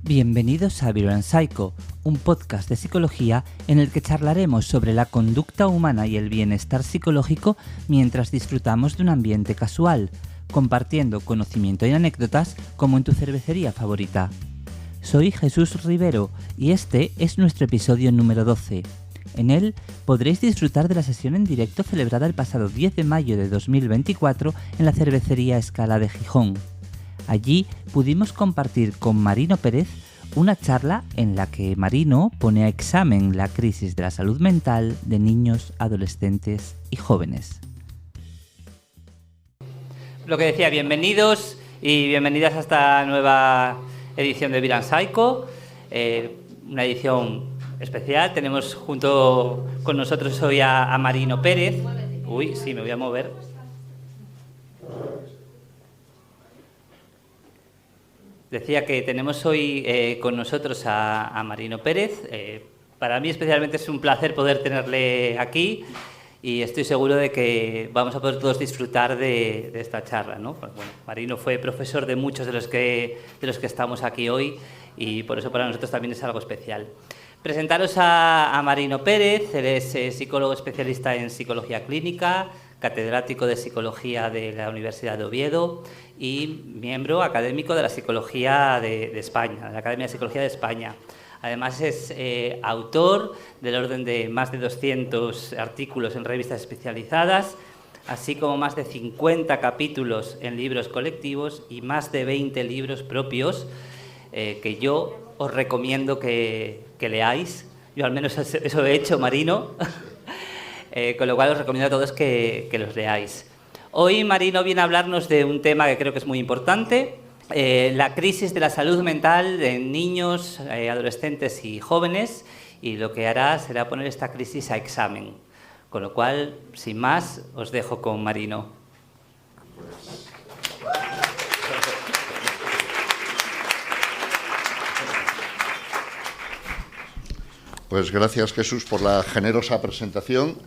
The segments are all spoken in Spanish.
Bienvenidos a Viral Psycho, un podcast de psicología en el que charlaremos sobre la conducta humana y el bienestar psicológico mientras disfrutamos de un ambiente casual, compartiendo conocimiento y anécdotas como en tu cervecería favorita. Soy Jesús Rivero y este es nuestro episodio número 12. En él podréis disfrutar de la sesión en directo celebrada el pasado 10 de mayo de 2024 en la cervecería Escala de Gijón. Allí pudimos compartir con Marino Pérez una charla en la que Marino pone a examen la crisis de la salud mental de niños, adolescentes y jóvenes. Lo que decía, bienvenidos y bienvenidas a esta nueva edición de Viral Psycho, una edición especial. Tenemos junto con nosotros hoy a Marino Pérez. Uy, sí, me voy a mover. Decía que tenemos hoy con nosotros a Marino Pérez. Para mí especialmente es un placer poder tenerle aquí y estoy seguro de que vamos a poder todos disfrutar de esta charla, ¿no? Pues bueno, Marino fue profesor de muchos de los que estamos aquí hoy y por eso para nosotros también es algo especial. Presentaros a Marino Pérez. Él es psicólogo especialista en psicología clínica, catedrático de psicología de la Universidad de Oviedo y miembro académico de la Psicología de España, de la Academia de Psicología de España. Además es autor del orden de más de 200 artículos en revistas especializadas, así como más de 50 capítulos en libros colectivos y más de 20 libros propios que yo os recomiendo que leáis. Yo al menos eso he hecho, Marino. Con lo cual os recomiendo a todos que los leáis. Hoy Marino viene a hablarnos de un tema que creo que es muy importante, la crisis de la salud mental de niños, adolescentes y jóvenes, y lo que hará será poner esta crisis a examen. Con lo cual, sin más, os dejo con Marino. Pues gracias, Jesús, por la generosa presentación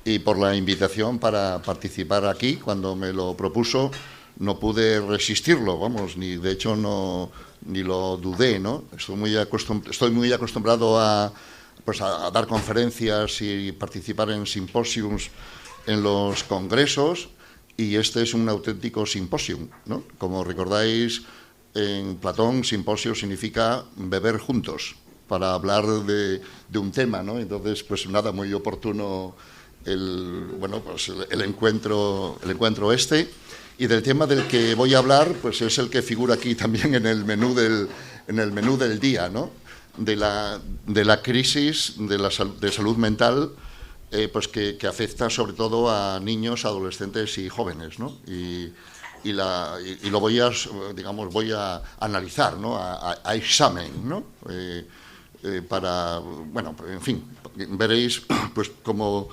y por la invitación para participar aquí. Cuando me lo propuso no pude resistirlo, vamos, de hecho ni lo dudé, ¿no? Estoy muy acostumbrado a dar conferencias y participar en simposios en los congresos, y este es un auténtico simposium, ¿no? Como recordáis, en Platón, simposio significa beber juntos para hablar de un tema, ¿no? Entonces, pues nada, muy oportuno el encuentro este. Y del tema del que voy a hablar, pues es el que figura aquí también en el menú del día, ¿no? De la crisis de salud mental, pues que afecta sobre todo a niños, adolescentes y jóvenes, ¿no? Y lo voy a analizar, ¿no? A examen, ¿no? En fin, veréis pues cómo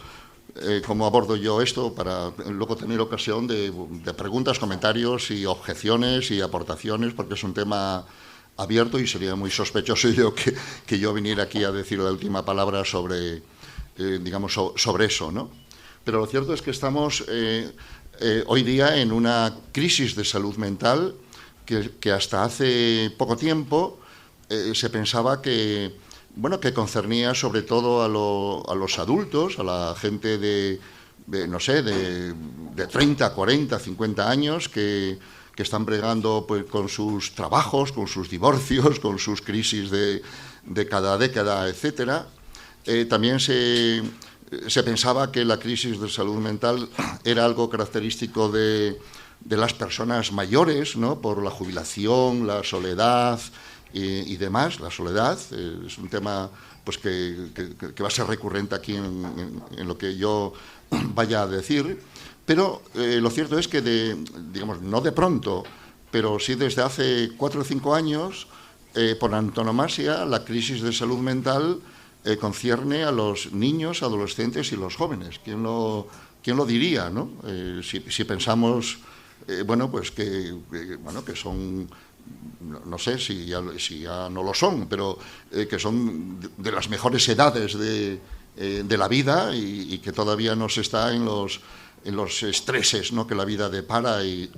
abordo yo esto para luego tener ocasión de preguntas, comentarios y objeciones y aportaciones, porque es un tema abierto y sería muy sospechoso yo que yo viniera aquí a decir la última palabra sobre eso, ¿no? Pero lo cierto es que estamos hoy día en una crisis de salud mental que hasta hace poco tiempo se pensaba que concernía sobre todo a los adultos, a la gente de 30, 40, 50 años que están bregando pues con sus trabajos, con sus divorcios, con sus crisis de cada década, etcétera. También se pensaba que la crisis de salud mental era algo característico de las personas mayores, ¿no? Por la jubilación, la soledad y demás. La soledad es un tema pues que va a ser recurrente aquí en lo que yo vaya a decir, pero lo cierto es que no de pronto, pero sí desde hace 4 o 5 años, por antonomasia, la crisis de salud mental concierne a los niños, adolescentes y los jóvenes. ¿Quién lo diría, ¿no? Si pensamos que son, no sé si ya no lo son, pero que son de las mejores edades de la vida y que todavía no se está en los estreses, ¿no? que la vida depara y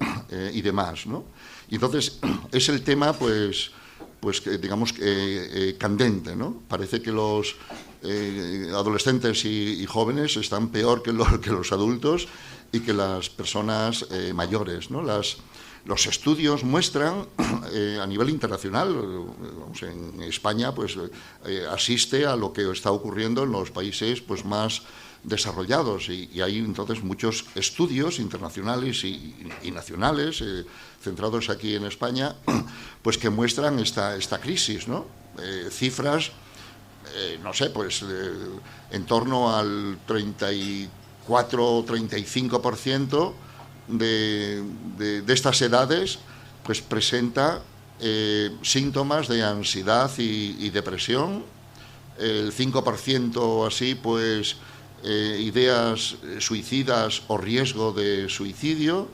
demás, ¿no? Y entonces es el tema pues pues digamos, candente, ¿no? Parece que los adolescentes y jóvenes están peor que los adultos y que las personas mayores, ¿no? Los estudios muestran a nivel internacional, vamos, en España pues asiste a lo que está ocurriendo en los países pues más desarrollados y hay entonces muchos estudios internacionales y nacionales centrados aquí en España pues que muestran esta crisis, ¿no? Cifras, no sé, pues en torno al 34 o 35% de estas edades pues presenta síntomas de ansiedad y depresión, el 5% así pues ideas suicidas o riesgo de suicidio,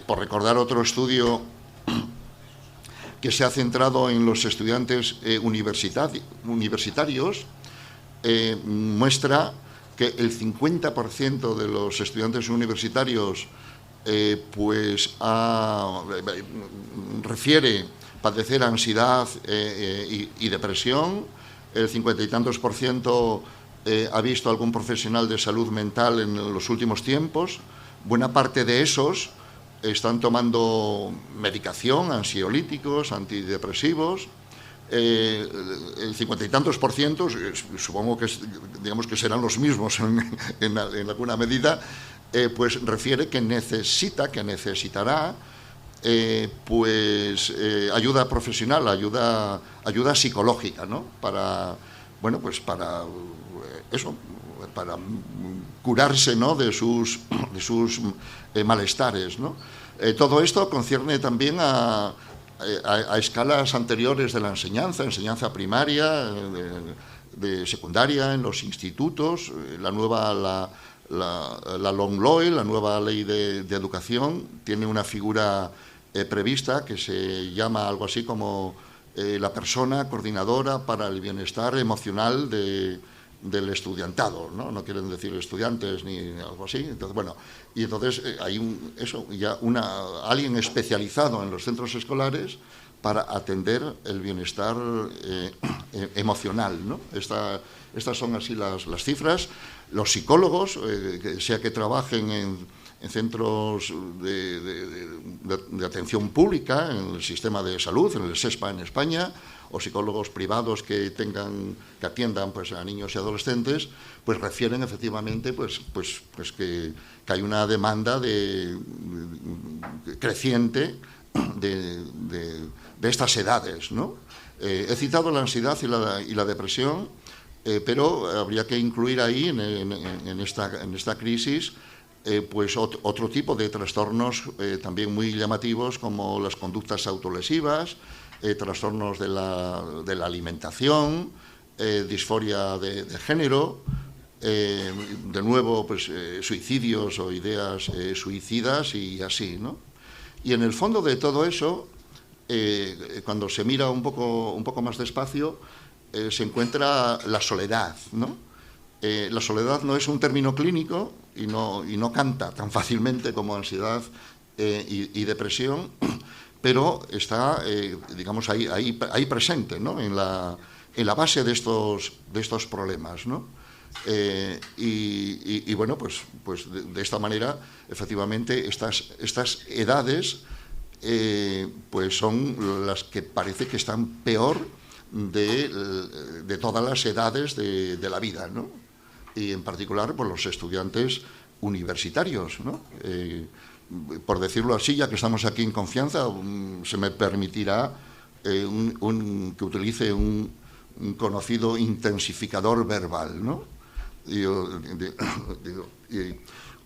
por recordar otro estudio que se ha centrado en los estudiantes universitarios, muestra que el 50% de los estudiantes universitarios refiere padecer ansiedad y depresión, el 50 y tantos por ciento ha visto algún profesional de salud mental en los últimos tiempos. Buena parte de esos están tomando medicación, ansiolíticos, antidepresivos. El 50 y tantos por ciento, supongo que digamos que serán los mismos en alguna medida, pues refiere que necesitará ayuda profesional, ayuda psicológica, ¿no? Para curarse, ¿no? de sus malestares, ¿no? Todo esto concierne también a escalas anteriores de la enseñanza primaria, de secundaria, en los institutos, la LOMLOE, la nueva ley de educación, tiene una figura prevista que se llama algo así como la persona coordinadora para el bienestar emocional del estudiantado, ¿no? No quieren decir estudiantes ni algo así. Entonces, bueno, y entonces hay alguien especializado en los centros escolares para atender el bienestar emocional, ¿no? Estas son así las cifras. Los psicólogos, sea que trabajen en centros de atención pública, en el sistema de salud, en el SESPA en España, o psicólogos privados que atiendan pues a niños y adolescentes, pues refieren efectivamente pues que hay una demanda creciente de estas edades, ¿no? He citado la ansiedad y la depresión, pero habría que incluir ahí en esta crisis pues otro tipo de trastornos también muy llamativos, como las conductas autolesivas, trastornos de la alimentación, disforia de género, de nuevo pues suicidios o ideas suicidas y así, ¿no? Y en el fondo de todo eso, cuando se mira un poco más despacio, se encuentra la soledad, ¿no? La soledad no es un término clínico y no canta tan fácilmente como ansiedad y depresión, pero está, digamos, ahí presente, ¿no? En la base de estos problemas, ¿no? Y bueno, pues de esta manera, efectivamente, estas edades pues son las que parece que están peor de todas las edades de la vida, ¿no? Y en particular por los estudiantes universitarios, ¿no? Por decirlo así, ya que estamos aquí en confianza, se me permitirá que utilice un conocido intensificador verbal, ¿no?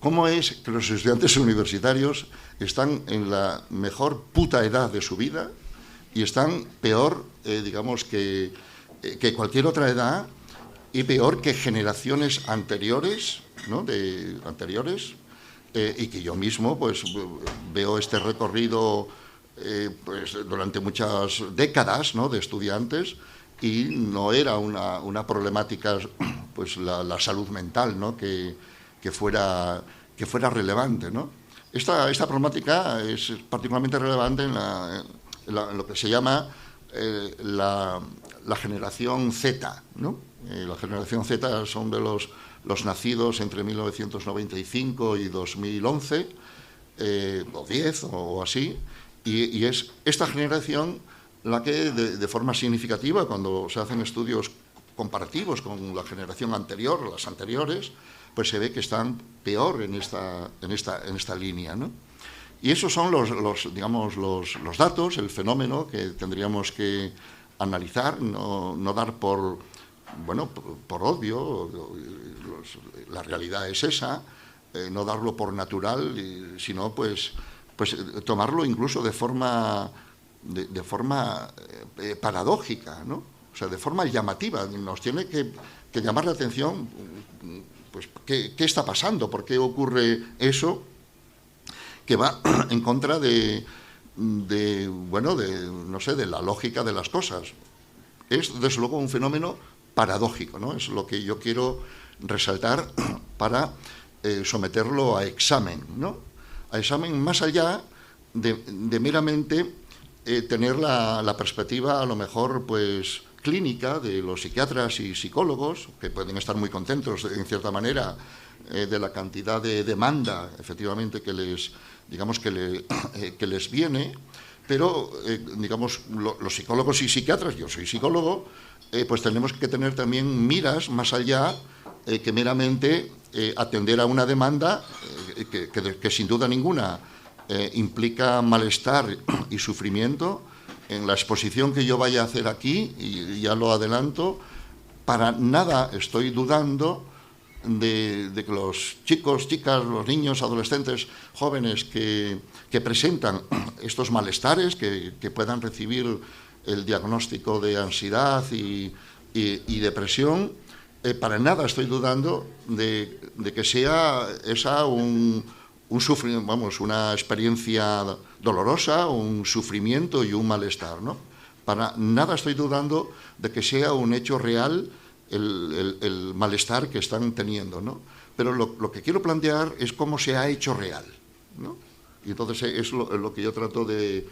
¿Cómo es que los estudiantes universitarios están en la mejor puta edad de su vida y están peor, digamos, que cualquier otra edad, y peor que generaciones anteriores, ¿no? Y que yo mismo pues veo este recorrido pues durante muchas décadas, ¿no? De estudiantes, y no era una problemática pues la salud mental, ¿no? que fuera relevante, ¿no? Esta problemática es particularmente relevante en lo que se llama la generación Z, ¿no? La generación Z son de los nacidos entre 1995 y 2011, o 10 o así, y es esta generación la que de forma significativa, cuando se hacen estudios comparativos con la generación anterior, las anteriores, pues se ve que están peor en esta línea, ¿no? Y esos son digamos, los datos, el fenómeno que tendríamos que analizar, no dar por obvio, la realidad es esa, no darlo por natural, sino pues tomarlo incluso de forma paradójica, ¿no? O sea, de forma llamativa. Nos tiene que llamar la atención, pues, ¿qué está pasando? ¿Por qué ocurre eso? Que va en contra de la lógica de las cosas. Es, desde luego, un fenómeno paradójico, ¿no? Es lo que yo quiero resaltar para someterlo a examen, ¿no? A examen más allá de meramente tener la perspectiva, a lo mejor, pues, clínica de los psiquiatras y psicólogos, que pueden estar muy contentos, en cierta manera, de la cantidad de demanda, efectivamente, que les viene, pero, digamos, los psicólogos y psiquiatras, yo soy psicólogo, pues tenemos que tener también miras más allá que meramente atender a una demanda que sin duda ninguna implica malestar y sufrimiento. En la exposición que yo vaya a hacer aquí, y ya lo adelanto, para nada estoy dudando de que los chicos, chicas, los niños, adolescentes, jóvenes que presentan estos malestares, que puedan recibir el diagnóstico de ansiedad y depresión, para nada estoy dudando de que sea esa un sufrimiento, vamos, una experiencia dolorosa, un sufrimiento y un malestar, ¿no? Para nada estoy dudando de que sea un hecho real el malestar que están teniendo, ¿no? Pero lo que quiero plantear es cómo se ha hecho real, ¿no? Y entonces es lo que yo trato de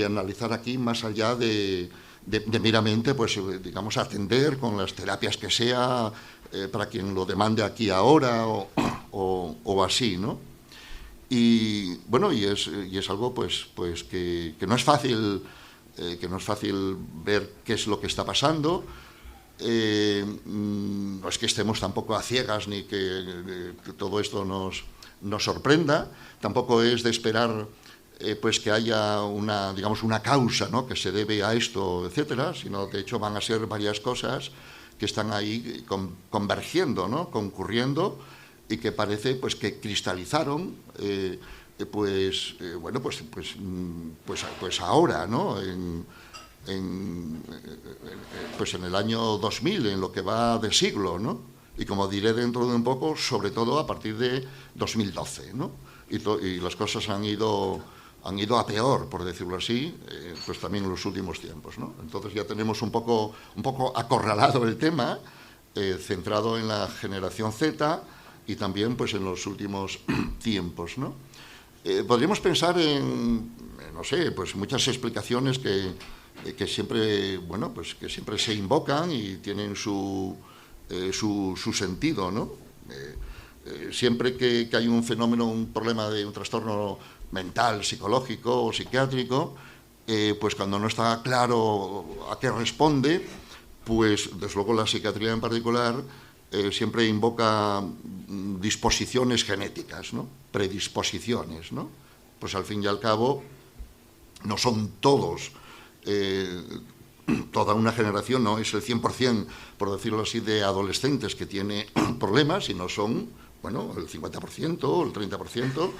analizar aquí, más allá de meramente, pues, digamos, atender con las terapias que sea, para quien lo demande aquí ahora o así, ¿no? Y bueno, y es algo pues que no es fácil, ver qué es lo que está pasando. No es que estemos tampoco a ciegas ni que todo esto nos sorprenda. Tampoco es de esperar pues que haya una causa, ¿no?, que se debe a esto, etcétera, sino de hecho van a ser varias cosas que están ahí convergiendo, ¿no?, concurriendo, y que parece pues que cristalizaron pues ahora, ¿no?, pues en el año 2000, en lo que va de siglo, ¿no? Y como diré dentro de un poco, sobre todo a partir de 2012, ¿no? Y las cosas han ido a peor, por decirlo así, pues también en los últimos tiempos, ¿no? Entonces ya tenemos un poco acorralado el tema, centrado en la generación Z y también pues en los últimos tiempos, ¿no? Podríamos pensar en, no sé, pues muchas explicaciones que siempre, bueno, pues que siempre se invocan y tienen su sentido, ¿no? Siempre que hay un fenómeno, un problema de un trastorno mental, psicológico o psiquiátrico, pues cuando no está claro a qué responde, pues desde luego la psiquiatría en particular siempre invoca disposiciones genéticas, ¿no?, predisposiciones, ¿no? Pues al fin y al cabo no son todos, toda una generación, no es el 100%, por decirlo así, de adolescentes que tiene problemas, sino son, bueno, el 50% o el 30%,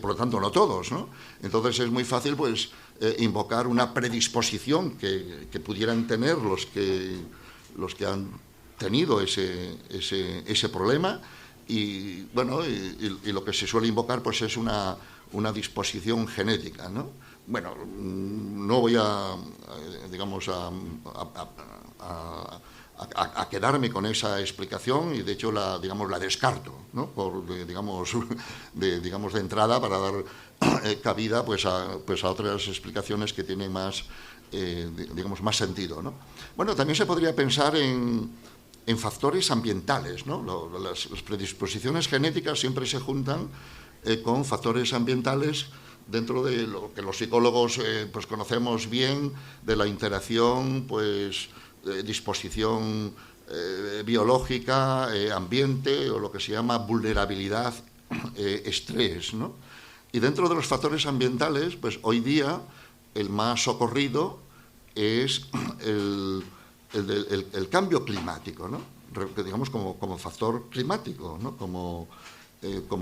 por lo tanto no todos, ¿no? Entonces es muy fácil pues invocar una predisposición que pudieran tener los que han tenido ese problema, y bueno, y lo que se suele invocar pues es una disposición genética, ¿no? Bueno, no voy a quedarme con esa explicación, y de hecho la descarto, ¿no?, de entrada, para dar cabida pues a otras explicaciones que tienen más digamos, más sentido, ¿no? Bueno, también se podría pensar en factores ambientales, ¿no? Las predisposiciones genéticas siempre se juntan con factores ambientales dentro de lo que los psicólogos pues conocemos bien, de la interacción, pues, disposición biológica, ambiente, o lo que se llama vulnerabilidad, estrés, ¿no? Y dentro de los factores ambientales, pues hoy día el más socorrido es el cambio climático, ¿no? Digamos como factor climático, ¿no? Como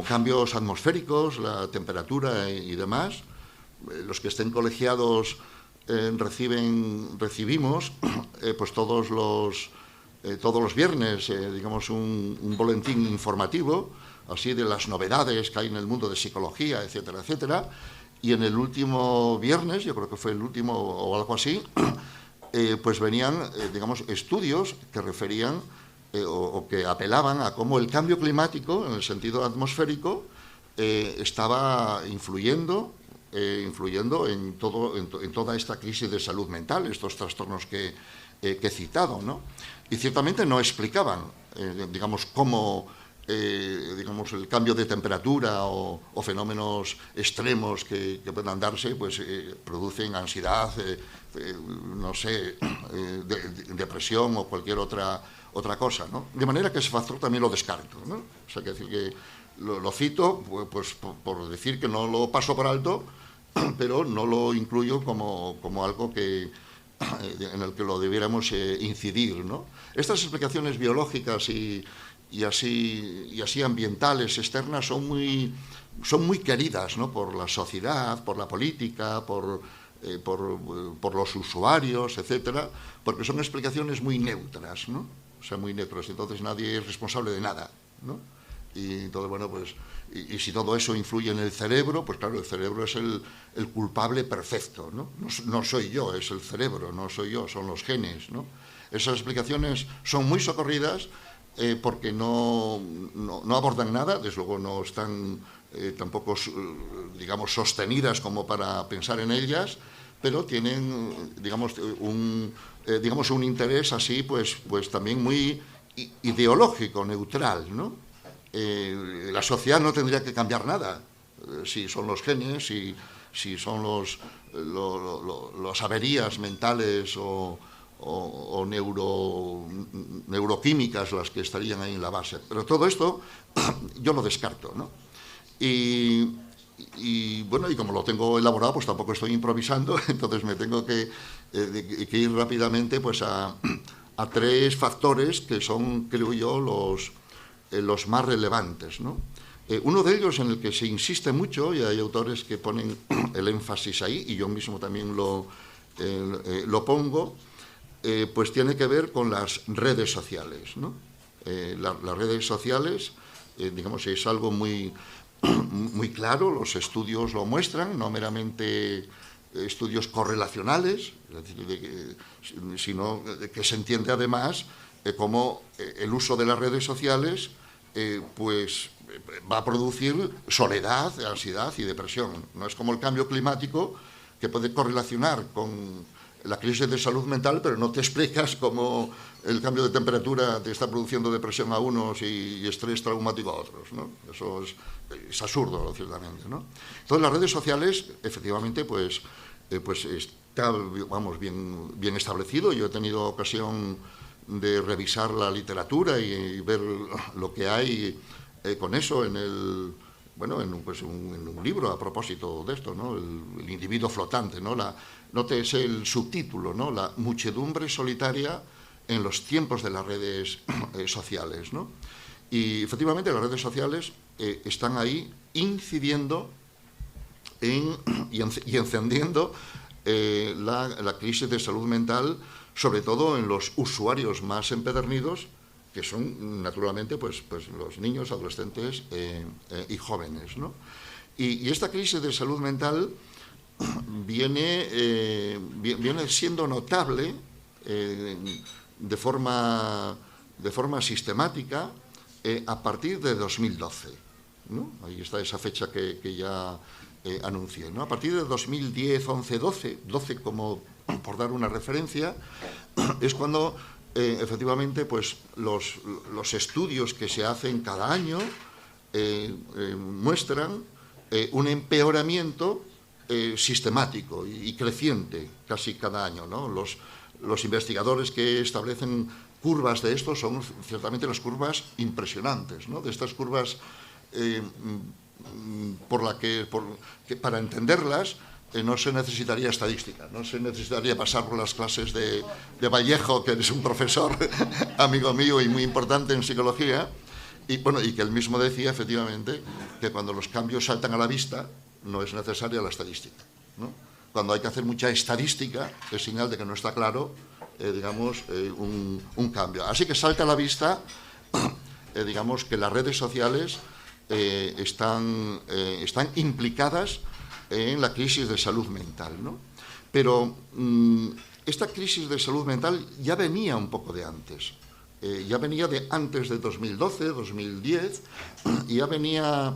cambios atmosféricos, la temperatura y demás. Los que estén colegiados recibimos pues todos los viernes, digamos, un boletín informativo, así de las novedades que hay en el mundo de psicología, etcétera, etcétera. Y en el último viernes, yo creo que fue el último o algo así, pues venían, digamos, estudios que referían o que apelaban a cómo el cambio climático, en el sentido atmosférico, estaba influyendo en toda esta crisis de salud mental, estos trastornos que he citado, ¿no? Y ciertamente no explicaban, digamos, cómo digamos, el cambio de temperatura o fenómenos extremos que puedan darse, pues producen ansiedad, no sé, depresión o cualquier otra cosa, ¿no? De manera que ese factor también lo descarto, ¿no? O sea, que decir que lo cito, pues por decir que no lo paso por alto, pero no lo incluyo como algo que en el que lo debiéramos incidir, ¿no? Estas explicaciones biológicas y así ambientales, externas, son muy queridas, ¿no? Por la sociedad, por la política, por los usuarios, etcétera, porque son explicaciones muy neutras, ¿no? O sea, muy neutras. Entonces nadie es responsable de nada, ¿no? Y entonces, bueno, pues, y si todo eso influye en el cerebro, pues claro, el cerebro es el culpable perfecto, ¿no? No soy yo, es el cerebro, no soy yo, son los genes, ¿no? Esas explicaciones son muy socorridas, porque no abordan nada, desde luego no están tampoco, digamos, sostenidas como para pensar en ellas, pero tienen, digamos, un interés así, pues también muy ideológico, neutral, ¿no? La sociedad no tendría que cambiar nada, si son los genes, si son las averías mentales o neuroquímicas las que estarían ahí en la base. Pero todo esto yo lo descarto, ¿no? Y bueno, y como lo tengo elaborado, pues tampoco estoy improvisando, entonces me tengo que ir rápidamente pues a tres factores que son, creo yo, los más relevantes, ¿no? Uno de ellos, en el que se insiste mucho, y hay autores que ponen el énfasis ahí, y yo mismo también lo pongo, pues tiene que ver con las redes sociales, ¿no? Las redes sociales, digamos, es algo muy claro, los estudios lo muestran, no meramente estudios correlacionales, es decir, sino que se entiende además cómo el uso de las redes sociales pues va a producir soledad, ansiedad y depresión. No es como el cambio climático, que puede correlacionar con la crisis de salud mental, pero no te explicas cómo el cambio de temperatura te está produciendo depresión a unos y estrés traumático a otros, ¿no? Eso es absurdo, ciertamente, ¿no? Entonces, las redes sociales, efectivamente, pues está, vamos, bien establecido. Yo he tenido ocasión de revisar la literatura y ver lo que hay con eso en un libro a propósito de esto, ¿no? El individuo flotante, ¿no? Notes el subtítulo, ¿no? La muchedumbre solitaria en los tiempos de las redes sociales, ¿no? Y efectivamente las redes sociales están ahí incidiendo y encendiendo la crisis de salud mental, sobre todo en los usuarios más empedernidos, que son naturalmente pues los niños, adolescentes y jóvenes, ¿no? Y esta crisis de salud mental viene siendo notable de forma sistemática a partir de 2012, ¿no? Ahí está esa fecha que ya anuncié, ¿no? A partir de 2010, 11, 12 como por dar una referencia, es cuando efectivamente pues, los estudios que se hacen cada año muestran un empeoramiento sistemático y creciente casi cada año, ¿no? Los investigadores que establecen curvas de esto son ciertamente las curvas impresionantes, ¿no? De estas curvas que para entenderlas no se necesitaría estadística, no se necesitaría pasar por las clases de Vallejo, que es un profesor amigo mío y muy importante en psicología, y que él mismo decía efectivamente que cuando los cambios saltan a la vista no es necesaria la estadística, ¿no? Cuando hay que hacer mucha estadística es señal de que no está claro un cambio. Así que salta a la vista digamos que las redes sociales están implicadas en la crisis de salud mental, ¿no? Pero esta crisis de salud mental ya venía un poco de antes, ya venía de antes de 2012, 2010, y ya venía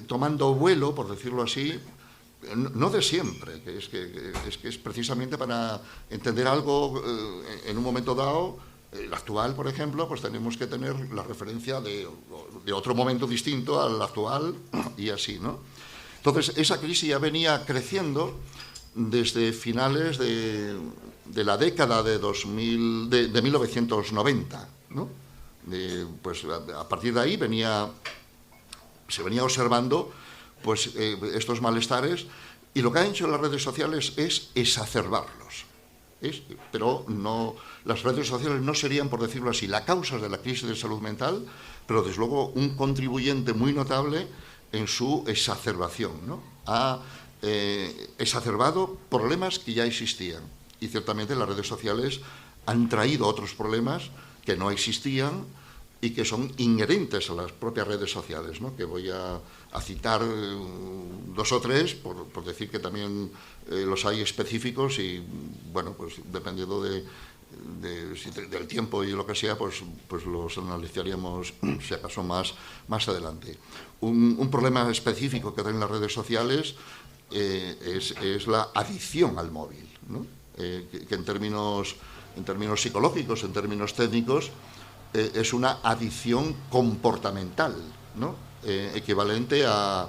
tomando vuelo, por decirlo así, no de siempre, que es precisamente para entender algo en un momento dado. El actual, por ejemplo, pues tenemos que tener la referencia de otro momento distinto al actual y así, ¿no? Entonces, esa crisis ya venía creciendo desde finales de la década de 1990, ¿no? Pues a partir de ahí se venía observando pues, estos malestares, y lo que han hecho las redes sociales es exacerbarlos. Pero no, las redes sociales no serían, por decirlo así, la causa de la crisis de salud mental, pero desde luego un contribuyente muy notable en su exacerbación, ¿no? Ha exacerbado problemas que ya existían, y ciertamente las redes sociales han traído otros problemas que no existían y que son inherentes a las propias redes sociales, ¿no? Que voy a citar 2 o 3, por decir que también los hay específicos, y bueno, pues dependiendo del tiempo y lo que sea, pues los analizaríamos si acaso más adelante. Un problema específico que tienen las redes sociales es la adicción al móvil, ¿no? Que en términos psicológicos, en términos técnicos, es una adicción comportamental, ¿no? Equivalente a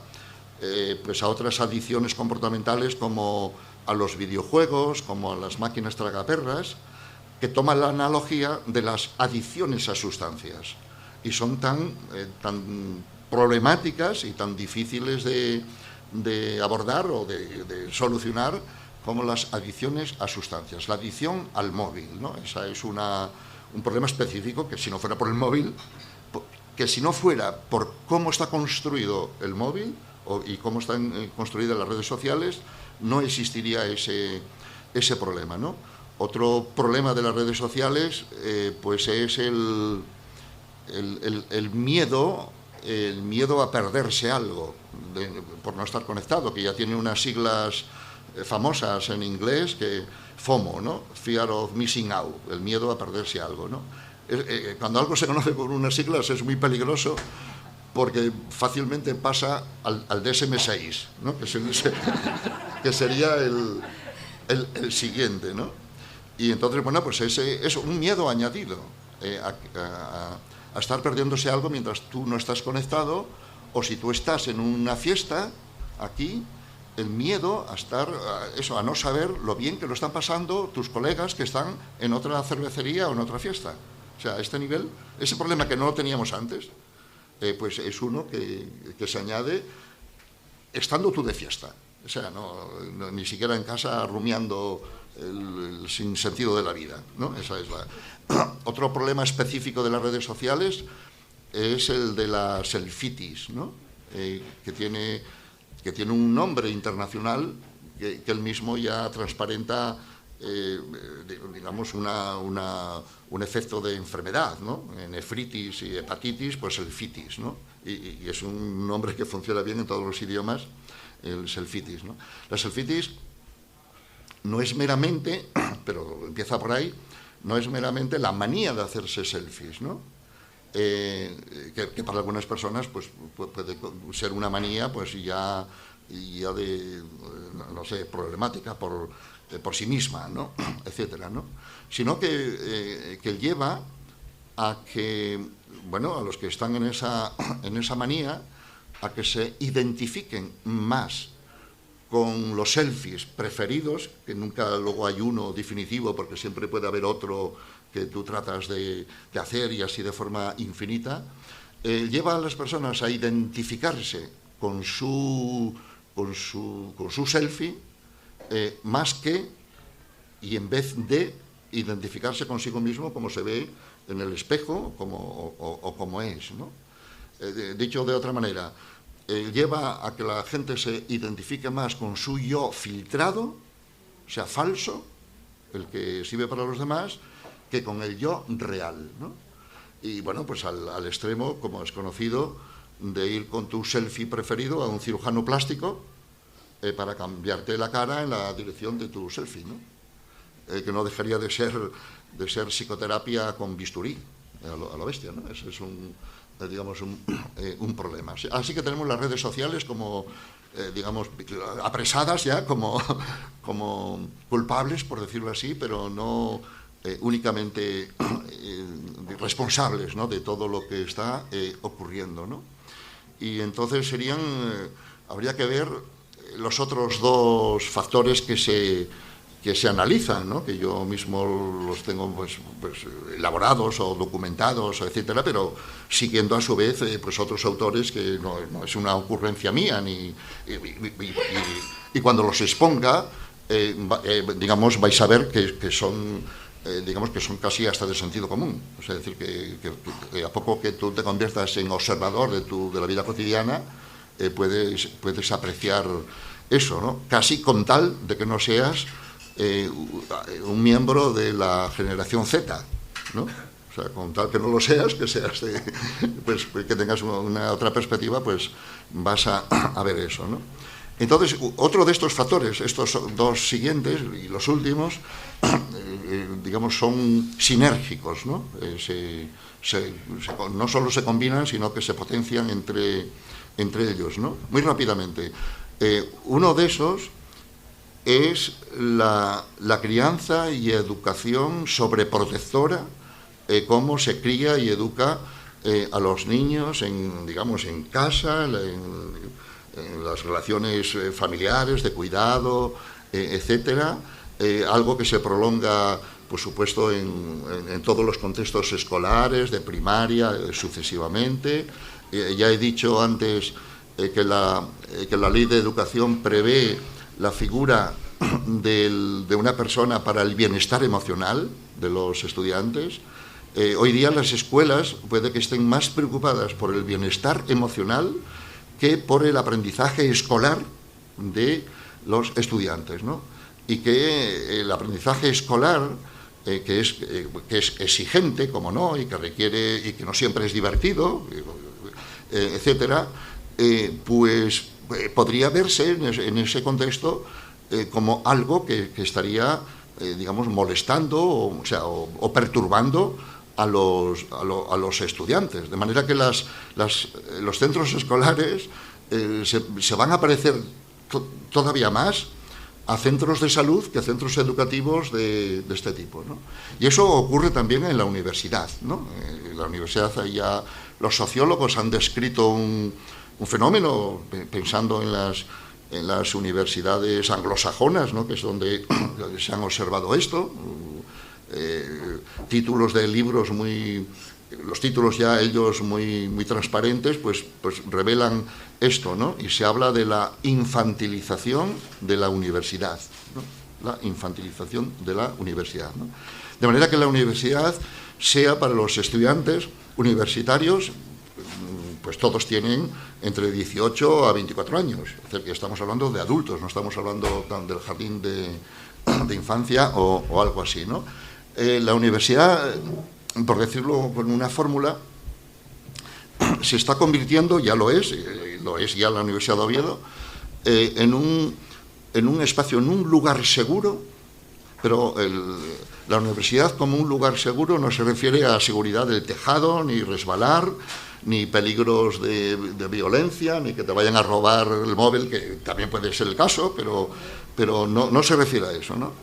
otras adicciones comportamentales, como a los videojuegos, como a las máquinas tragaperras, que toman la analogía de las adicciones a sustancias, y son tan problemáticas y tan difíciles de abordar o de solucionar como las adicciones a sustancias. La adicción al móvil, ¿no? Esa es un problema específico que, si no fuera por el móvil, que si no fuera por cómo está construido el móvil y cómo están construidas las redes sociales, no existiría ese problema, ¿no? Otro problema de las redes sociales pues es el miedo a perderse algo por no estar conectado, que ya tiene unas siglas famosas en inglés, que FOMO, ¿no? Fear of missing out, el miedo a perderse algo, ¿no? Cuando algo se conoce por unas siglas es muy peligroso, porque fácilmente pasa al DSM-6, ¿no? Que sería el siguiente, ¿no? Y entonces, bueno, pues es un miedo añadido a estar perdiéndose algo mientras tú no estás conectado, o si tú estás en una fiesta aquí, el miedo a no saber lo bien que lo están pasando tus colegas que están en otra cervecería o en otra fiesta. O sea, a este nivel, ese problema que no lo teníamos antes, pues es uno que se añade estando tú de fiesta. O sea, ni siquiera en casa rumiando el sinsentido de la vida, ¿no? Esa es Otro problema específico de las redes sociales es el de la selfitis, ¿no? Que tiene un nombre internacional que él mismo ya transparenta, digamos, un efecto de enfermedad, ¿no? Nefritis y hepatitis, pues selfitis, ¿no? Y es un nombre que funciona bien en todos los idiomas, el selfitis, ¿no? La selfitis no es meramente, pero empieza por ahí, no es meramente la manía de hacerse selfies, ¿no? Que para algunas personas pues puede ser una manía pues ya y ya de, no sé, problemática por sí misma, ¿no? Etcétera, ¿no? Sino que lleva a que, bueno, a los que están en esa manía, a que se identifiquen más con los selfies preferidos, que nunca luego hay uno definitivo, porque siempre puede haber otro que tú tratas de hacer y así de forma infinita, lleva a las personas a identificarse con su selfie más que, y en vez de identificarse consigo mismo como se ve en el espejo o como es, ¿no? Dicho de otra manera, lleva a que la gente se identifique más con su yo filtrado, o sea, falso, el que sirve para los demás, que con el yo real, ¿no? Y bueno, pues al extremo, como es conocido, de ir con tu selfie preferido a un cirujano plástico para cambiarte la cara en la dirección de tu selfie, ¿no? Que no dejaría de ser psicoterapia con bisturí, a lo bestia, ¿no? Eso es un problema. Así que tenemos las redes sociales como, digamos, apresadas ya como culpables, por decirlo así, pero no únicamente responsables, ¿no?, de todo lo que está ocurriendo, ¿no? Y entonces habría que ver los otros dos factores que se analizan, ¿no?, que yo mismo los tengo pues elaborados o documentados, etcétera, pero siguiendo a su vez pues otros autores que no es una ocurrencia mía, y cuando los exponga, digamos, vais a ver que son digamos que son casi hasta de sentido común. O sea, es decir, que a poco que tú te conviertas en observador de la vida cotidiana, puedes apreciar eso, ¿no? Casi con tal de que no seas un miembro de la generación Z, ¿no? O sea, con tal que no lo seas, que seas pues que tengas una otra perspectiva, pues vas a ver eso, ¿no? Entonces, otro de estos factores, estos dos siguientes y los últimos, digamos, son sinérgicos, ¿no? No solo se combinan, sino que se potencian entre ellos, ¿no? Muy rápidamente. Uno de esos es la crianza y educación sobreprotectora, cómo se cría y educa a los niños en casa, en las relaciones familiares, de cuidado, etcétera, algo que se prolonga, por supuesto, en todos los contextos escolares, de primaria, sucesivamente. Ya he dicho antes que la ley de educación prevé la figura de una persona para el bienestar emocional de los estudiantes. Hoy día las escuelas puede que estén más preocupadas por el bienestar emocional que por el aprendizaje escolar de los estudiantes, ¿no? Y que el aprendizaje escolar, que es exigente, como no, y que requiere, y que no siempre es divertido, etcétera, pues podría verse en ese contexto como algo que estaría, digamos, molestando o perturbando a los estudiantes, de manera que los centros escolares se van a parecer todavía más a centros de salud que a centros educativos de este tipo, ¿no? Y eso ocurre también en la universidad, ¿no? En la universidad ya los sociólogos han descrito un fenómeno, pensando en las universidades anglosajonas, ¿no?, que es donde se han observado esto. Títulos de libros los títulos ya ellos muy transparentes, pues revelan esto, ¿no? Y se habla de la infantilización de la universidad, ¿no? La infantilización de la universidad, ¿no? De manera que la universidad sea para los estudiantes universitarios, pues todos tienen entre 18 a 24 años, es decir, que estamos hablando de adultos, no estamos hablando del jardín de infancia o algo así, ¿no? La universidad, por decirlo con una fórmula, se está convirtiendo, ya lo es ya la Universidad de Oviedo, en un espacio, en un lugar seguro, pero la universidad como un lugar seguro no se refiere a seguridad del tejado, ni resbalar, ni peligros de violencia, ni que te vayan a robar el móvil, que también puede ser el caso, pero no se refiere a eso, ¿no?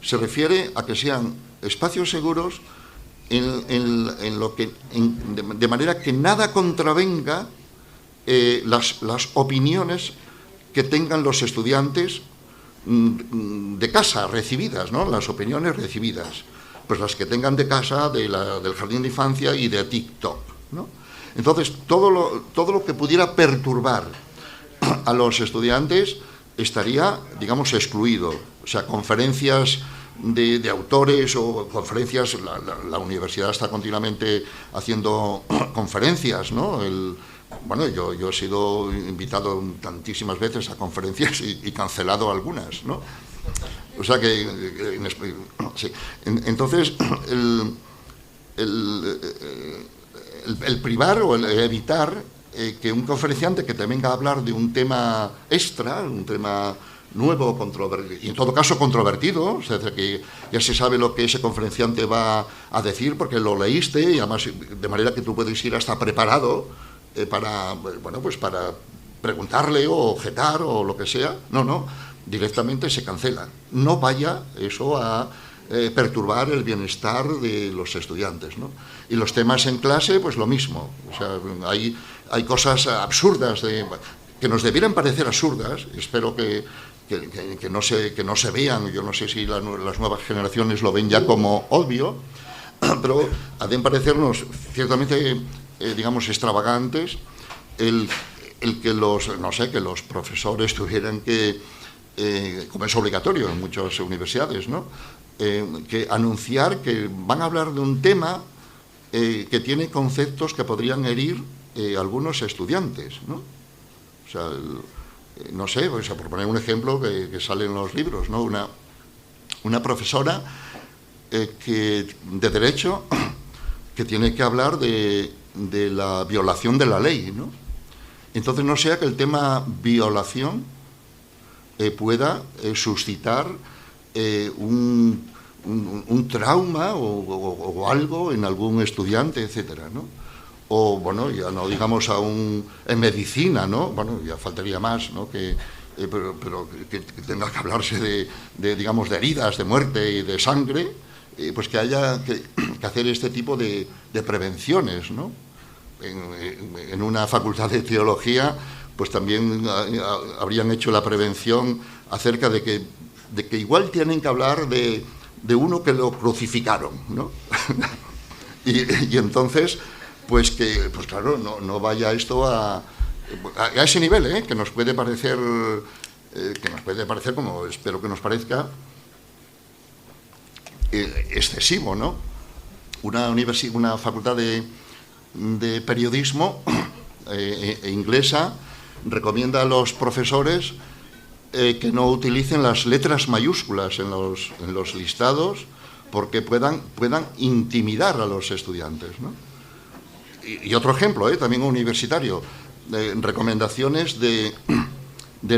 Se refiere a que sean espacios seguros de manera que nada contravenga las opiniones que tengan los estudiantes de casa recibidas, ¿no? Las opiniones recibidas, pues las que tengan de casa, del jardín de infancia y de TikTok, ¿no? Entonces, todo lo que pudiera perturbar a los estudiantes estaría, digamos, excluido. O sea, conferencias de autores o conferencias, la universidad está continuamente haciendo conferencias, ¿no? Bueno, yo he sido invitado tantísimas veces a conferencias y cancelado algunas, ¿no? O sea que... sí. Entonces, el privar o el evitar que un conferenciante que te venga a hablar de un tema extra, un tema nuevo, y en todo caso controvertido, o sea, que ya se sabe lo que ese conferenciante va a decir porque lo leíste, y además de manera que tú puedes ir hasta preparado para preguntarle o objetar o lo que sea. No, directamente se cancela. No vaya eso a perturbar el bienestar de los estudiantes, ¿no? Y los temas en clase, pues lo mismo. O sea, hay cosas absurdas que nos debieran parecer absurdas. Espero que no se vean. Yo no sé si las nuevas generaciones lo ven ya como obvio, pero ha de parecernos ciertamente, digamos, extravagantes el que los profesores tuvieran que, como es obligatorio en muchas universidades, ¿no? Que anunciar que van a hablar de un tema que tiene conceptos que podrían herir a algunos estudiantes, ¿no? O sea, no sé, o sea, por poner un ejemplo que sale en los libros, ¿no? Una profesora de Derecho que tiene que hablar de la violación de la ley, ¿no? Entonces no sea que el tema violación pueda suscitar un trauma o algo en algún estudiante, etcétera, ¿no? O, bueno, ya no digamos en medicina, ¿no? Bueno, ya faltaría más, ¿no? Pero que tenga que hablarse digamos, de heridas, de muerte y de sangre, pues que haya que hacer este tipo de prevenciones, ¿no? En una facultad de teología, pues también habrían hecho la prevención acerca de que igual tienen que hablar de uno que lo crucificaron, ¿no? y entonces, pues claro, no vaya esto a ese nivel, que nos puede parecer, como espero que nos parezca, excesivo, ¿no? Una facultad de periodismo inglesa recomienda a los profesores que no utilicen las letras mayúsculas en los listados porque puedan intimidar a los estudiantes, ¿no? Y otro ejemplo, también universitario, recomendaciones de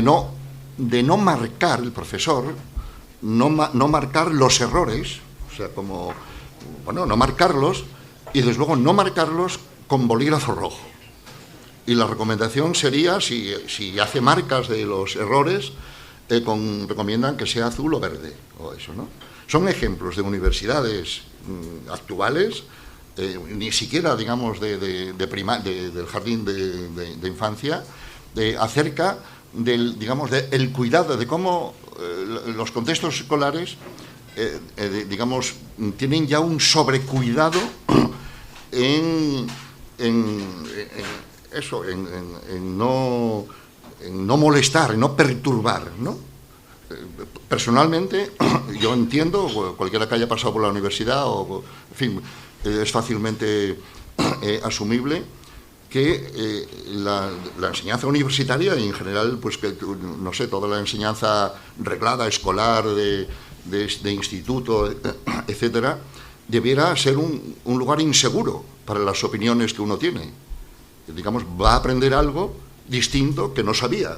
no marcar el profesor, no marcar los errores, o sea, como, bueno, no marcarlos, y desde luego no marcarlos con bolígrafo rojo. Y la recomendación sería, si hace marcas de los errores, recomiendan que sea azul o verde, o eso, ¿no? Son ejemplos de universidades actuales, ni siquiera, digamos, del jardín de infancia, acerca del cuidado, de cómo los contextos escolares, digamos, tienen ya un sobrecuidado en no molestar, en no perturbar, ¿no? Personalmente, yo entiendo, cualquiera que haya pasado por la universidad, en fin, es fácilmente asumible que la enseñanza universitaria y en general, pues que, no sé, toda la enseñanza reglada, escolar, de instituto, etcétera, debiera ser un lugar inseguro para las opiniones que uno tiene. Digamos, va a aprender algo distinto que no sabía.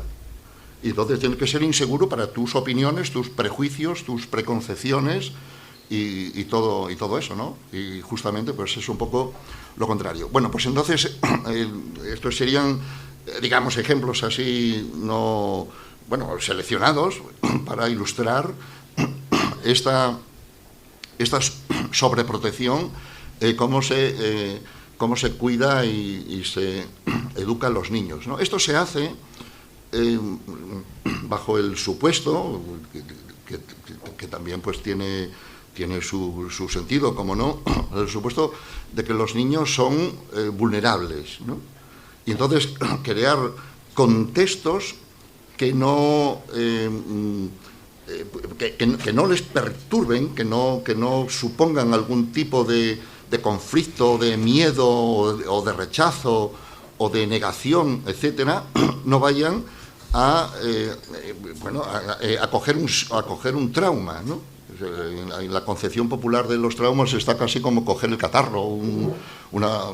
Y entonces tiene que ser inseguro para tus opiniones, tus prejuicios, tus preconcepciones, y todo eso, ¿no? Y justamente pues es un poco lo contrario. Bueno, pues entonces estos serían, digamos, ejemplos así seleccionados para ilustrar esta sobreprotección, cómo se cuida y se educa a los niños, ¿no? Esto se hace bajo el supuesto que también pues tiene su sentido, como no, el supuesto de que los niños son vulnerables, ¿no? Y entonces crear contextos que no les perturben, que no supongan algún tipo de conflicto, de miedo o de rechazo o de negación, etcétera, no vayan a coger un trauma, ¿no? En la concepción popular de los traumas está casi como coger el catarro,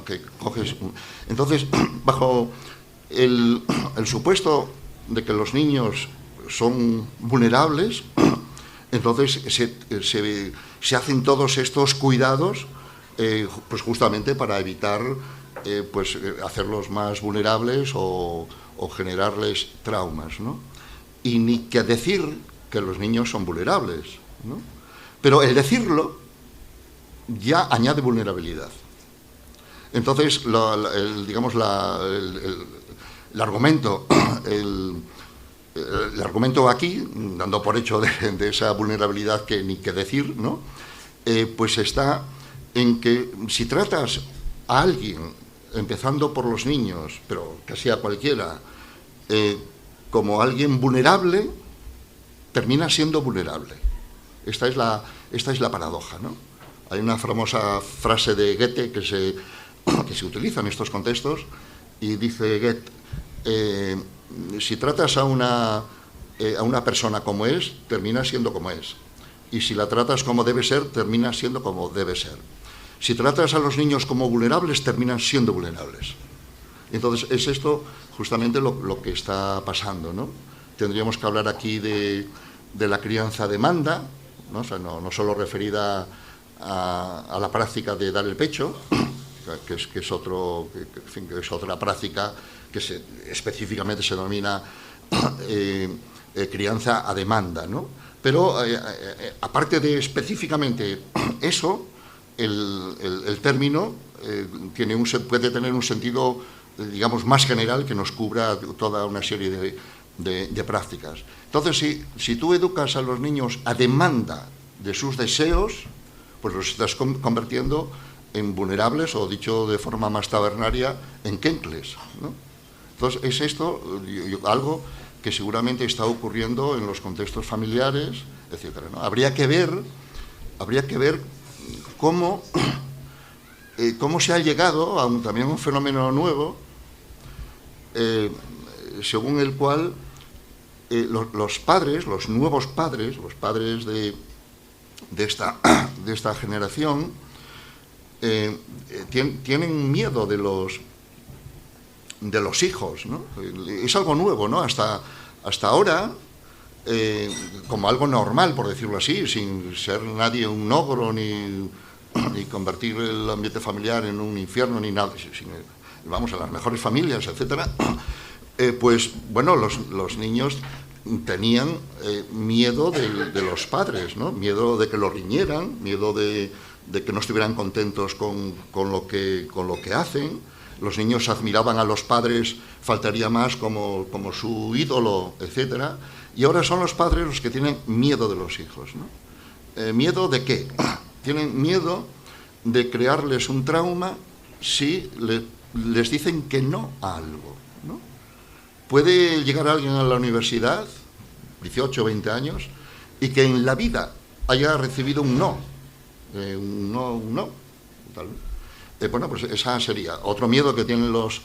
que coges. Entonces, bajo el supuesto de que los niños son vulnerables, entonces se hacen todos estos cuidados, pues justamente para evitar hacerlos más vulnerables o generarles traumas, ¿no? Y ni que decir que los niños son vulnerables, ¿no? Pero el decirlo ya añade vulnerabilidad. Entonces, el argumento aquí, dando por hecho de esa vulnerabilidad que ni que decir, ¿no? Pues está en que si tratas a alguien, empezando por los niños, pero casi a cualquiera, como alguien vulnerable, termina siendo vulnerable. Esta es la paradoja, ¿no? Hay una famosa frase de Goethe que se utiliza en estos contextos y dice Goethe, si tratas a una persona como es, termina siendo como es. Y si la tratas como debe ser, termina siendo como debe ser. Si tratas a los niños como vulnerables, terminan siendo vulnerables. Entonces, es esto justamente lo que está pasando, ¿no? Tendríamos que hablar aquí de la crianza a demanda, ¿no? O sea, no solo referida a la práctica de dar el pecho, que es otra práctica que específicamente se denomina crianza a demanda, ¿no? Pero aparte de específicamente eso, el término puede tener un sentido, digamos, más general que nos cubra toda una serie de prácticas. Entonces, si tú educas a los niños a demanda de sus deseos, pues los estás convirtiendo en vulnerables, o dicho de forma más tabernaria, en quencles, ¿no? Entonces, es esto algo que seguramente está ocurriendo en los contextos familiares, etcétera, ¿no? Habría que ver cómo se ha llegado también a un fenómeno nuevo, según el cual los padres, los nuevos padres, los padres de esta generación, tienen miedo de los hijos, ¿no? Es algo nuevo, ¿no? Hasta ahora, como algo normal, por decirlo así, sin ser nadie un ogro ni convertir el ambiente familiar en un infierno ni nada, vamos a las mejores familias, etcétera, pues bueno, los niños tenían miedo de los padres, ¿no? Miedo de que los riñeran, miedo de que no estuvieran contentos con lo que hacen. Los niños admiraban a los padres, faltaría más, como su ídolo, etcétera. Y ahora son los padres los que tienen miedo de los hijos, ¿no? ¿Miedo de qué? Tienen miedo de crearles un trauma si les dicen que no a algo, ¿no? Puede llegar alguien a la universidad, 18 o 20 años, y que en la vida haya recibido un no, tal vez. Bueno, pues esa sería. Otro miedo que tienen los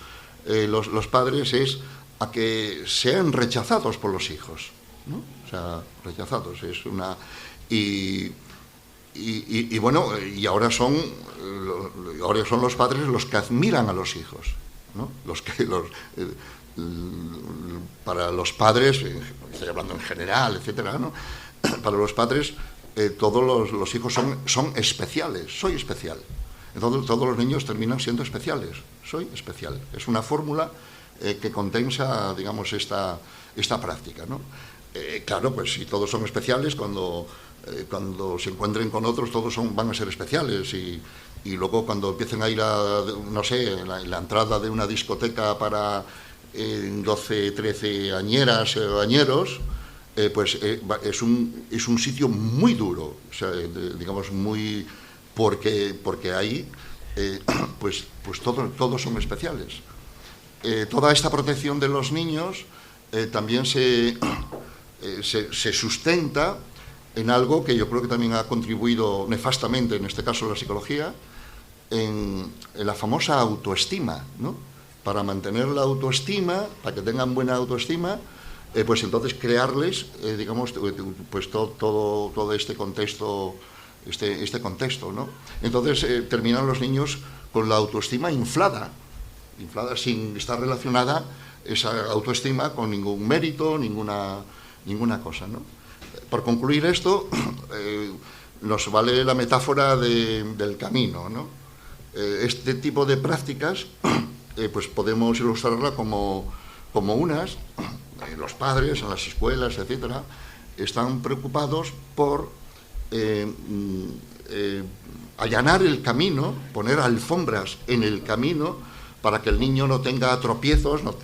padres es a que sean rechazados por los hijos, ¿no? O sea, rechazados es una... Y bueno, y ahora son los padres los que admiran a los hijos, ¿no? Para los padres, estoy hablando en general, etcétera, ¿no? Para los padres, todos los hijos son especiales, soy especial. Entonces todos los niños terminan siendo especiales, soy especial. Es una fórmula que condensa, digamos, esta práctica, ¿no? Claro, pues si todos son especiales, cuando se encuentren con otros, todos van a ser especiales, y luego cuando empiecen a ir a, no sé, la entrada de una discoteca para 12, 13 añeras o añeros, pues es un sitio muy duro, o sea, digamos, muy... porque ahí pues todos son especiales. Toda esta protección de los niños también se sustenta en algo que yo creo que también ha contribuido nefastamente, en este caso la psicología, en la famosa autoestima, ¿no? Para mantener la autoestima, para que tengan buena autoestima, pues entonces crearles, digamos, pues todo este contexto, este contexto, ¿no? Entonces terminan los niños con la autoestima inflada sin estar relacionada esa autoestima con ningún mérito, ninguna cosa, ¿no? Por concluir esto, nos vale la metáfora del camino, ¿no? Este tipo de prácticas, pues podemos ilustrarla como unas, los padres en las escuelas, etcétera, están preocupados por allanar el camino, poner alfombras en el camino para que el niño no tenga tropiezos, no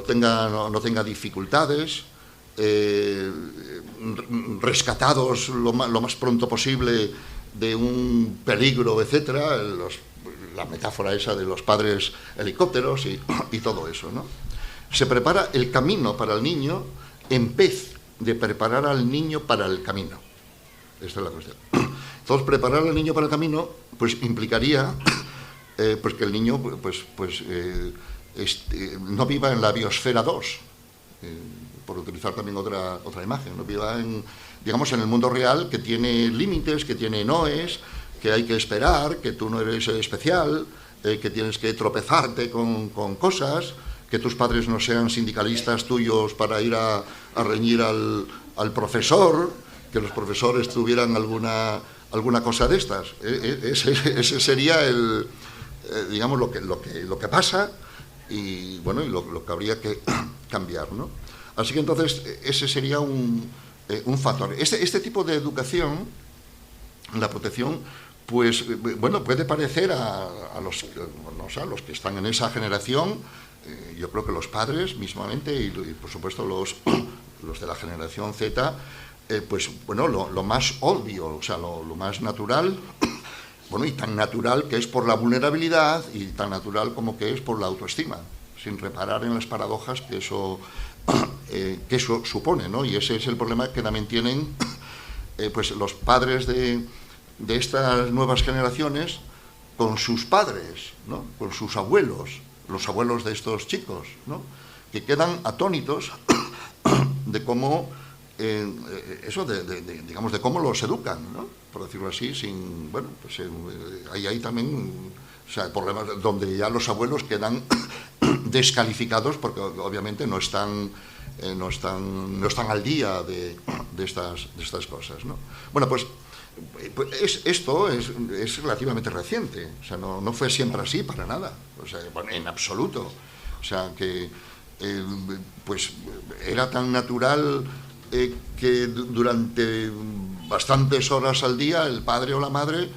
tenga dificultades, rescatados lo más pronto posible de un peligro, etcétera, la metáfora esa de los padres helicópteros y todo eso, ¿no? Se prepara el camino para el niño en vez de preparar al niño para el camino. Esta es la cuestión. Entonces, preparar al niño para el camino, pues implicaría pues que el niño no viva en la biosfera 2, por utilizar también otra imagen, no viva digamos, en el mundo real, que tiene límites, que tiene noes, que hay que esperar, que tú no eres especial, que tienes que tropezarte con cosas, que tus padres no sean sindicalistas tuyos para ir a reñir al profesor, que los profesores tuvieran alguna cosa de estas. Ese sería digamos, lo que pasa, y bueno, y lo que habría que cambiar, ¿no? Así que entonces ese sería un factor. Este tipo de educación, la protección, pues bueno, puede parecer a los que están en esa generación, yo creo que los padres mismamente y por supuesto los de la generación Z, pues bueno, lo más obvio, o sea, lo más natural, bueno, y tan natural que es por la vulnerabilidad y tan natural como que es por la autoestima, sin reparar en las paradojas que eso supone, ¿no? Y ese es el problema que también tienen pues los padres de estas nuevas generaciones con sus padres, ¿no? Con sus abuelos, los abuelos de estos chicos, ¿no? Que quedan atónitos de cómo digamos, de cómo los educan, ¿no? Por decirlo así, bueno, pues hay también, o sea, problemas donde ya los abuelos quedan descalificados porque obviamente no están al día de estas cosas, ¿no? Bueno, pues esto es relativamente reciente, o sea, no fue siempre así para nada, o sea, en absoluto, o sea, que pues era tan natural que durante bastantes horas al día el padre o la madre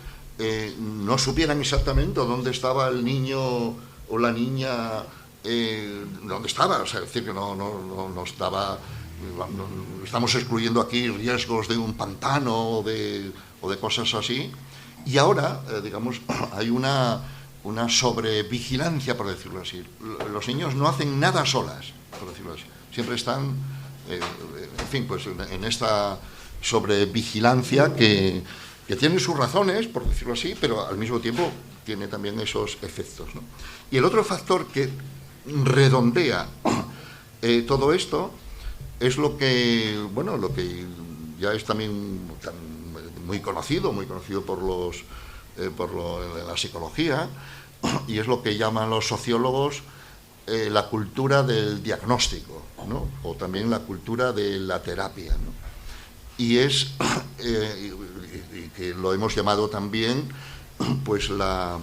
no supieran exactamente dónde estaba el niño o la niña, dónde estaba, o sea, es decir, que no estaba, estamos excluyendo aquí riesgos de un pantano o de cosas así, y ahora, digamos, hay una sobrevigilancia, por decirlo así. Los niños no hacen nada solas, por decirlo así, siempre están, en fin, pues en esta sobrevigilancia que tiene sus razones, por decirlo así, pero al mismo tiempo tiene también esos efectos, ¿no? Y el otro factor que redondea todo esto es lo que ya es también muy conocido por la psicología, y es lo que llaman los sociólogos la cultura del diagnóstico, ¿no? O también la cultura de la terapia, ¿no? y es, y que lo hemos llamado también, pues la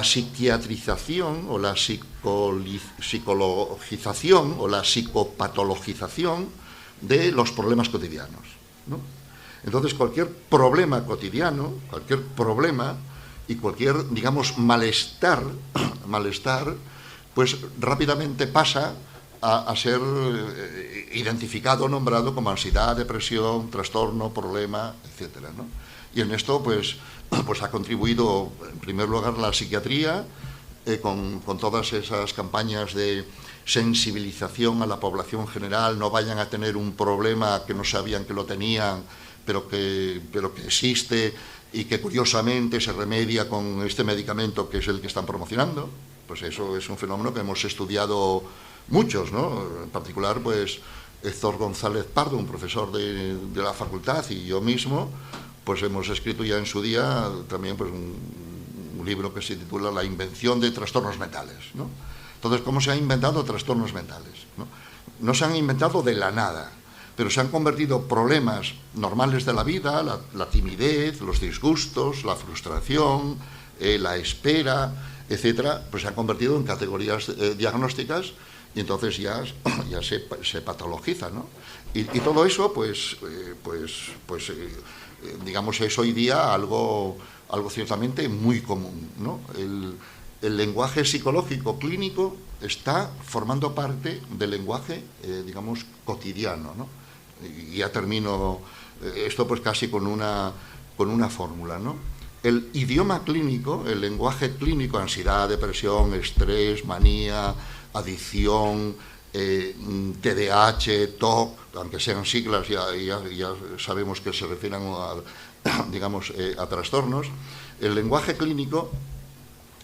psiquiatrización o la psicologización o la psicopatologización de los problemas cotidianos, ¿no? Entonces, cualquier problema cotidiano, cualquier problema y cualquier, digamos, malestar, pues rápidamente pasa a ser identificado, nombrado como ansiedad, depresión, trastorno, problema, etcétera, ¿no? Y en esto, pues ha contribuido, en primer lugar, la psiquiatría, con todas esas campañas de sensibilización a la población general, no vayan a tener un problema que no sabían que lo tenían, pero que existe y que curiosamente se remedia con este medicamento que es el que están promocionando. Pues eso es un fenómeno que hemos estudiado muchos, ¿no? En particular, pues Héctor González Pardo, un profesor de la facultad, y yo mismo, pues hemos escrito ya en su día también pues un libro que se titula La invención de trastornos mentales, ¿no? Entonces, ¿cómo se han inventado trastornos mentales, ¿no? No se han inventado de la nada, pero se han convertido problemas normales de la vida, la timidez, los disgustos, la frustración, la espera, etcétera, pues se han convertido en categorías diagnósticas y entonces ya se patologiza, ¿no? Y todo eso, digamos, es hoy día algo ciertamente muy común, ¿no? El lenguaje psicológico clínico está formando parte del lenguaje, digamos, cotidiano, ¿no? Y ya termino esto pues casi con una fórmula, ¿no? El idioma clínico, el lenguaje clínico, ansiedad, depresión, estrés, manía, adicción, TDAH, TOC, aunque sean siglas, ya sabemos que se refieren digamos, a trastornos. El lenguaje clínico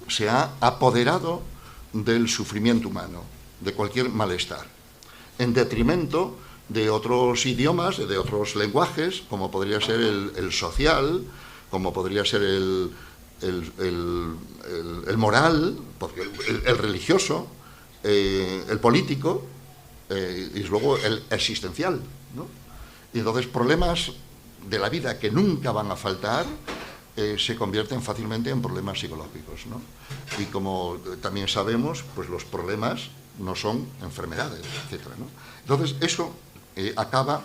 se ha apoderado del sufrimiento humano, de cualquier malestar, en detrimento de otros idiomas, de otros lenguajes, como podría ser el social, como podría ser el moral, el religioso, el político, y luego el existencial, ¿no? Y entonces problemas de la vida que nunca van a faltar se convierten fácilmente en problemas psicológicos, ¿no? Y como también sabemos, pues los problemas no son enfermedades, etcétera, ¿no? Entonces eso acaba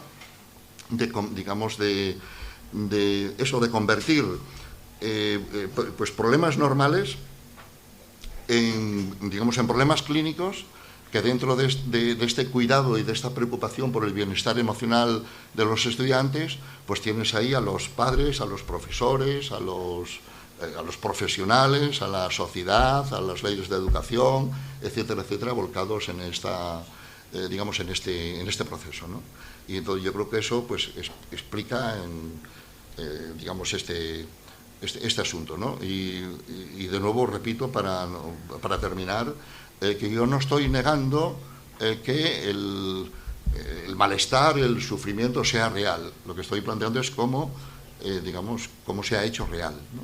digamos de convertir pues problemas normales en problemas clínicos que dentro de este cuidado y de esta preocupación por el bienestar emocional de los estudiantes, pues tienes ahí a los padres, a los profesores, a los profesionales, a la sociedad, a las leyes de educación, etcétera, etcétera, volcados en esta, digamos, en este proceso, ¿no? Y entonces yo creo que eso pues explica digamos este asunto, ¿no? Y de nuevo repito para terminar, que yo no estoy negando que el malestar, el sufrimiento sea real. Lo que estoy planteando es cómo se ha hecho real, ¿no?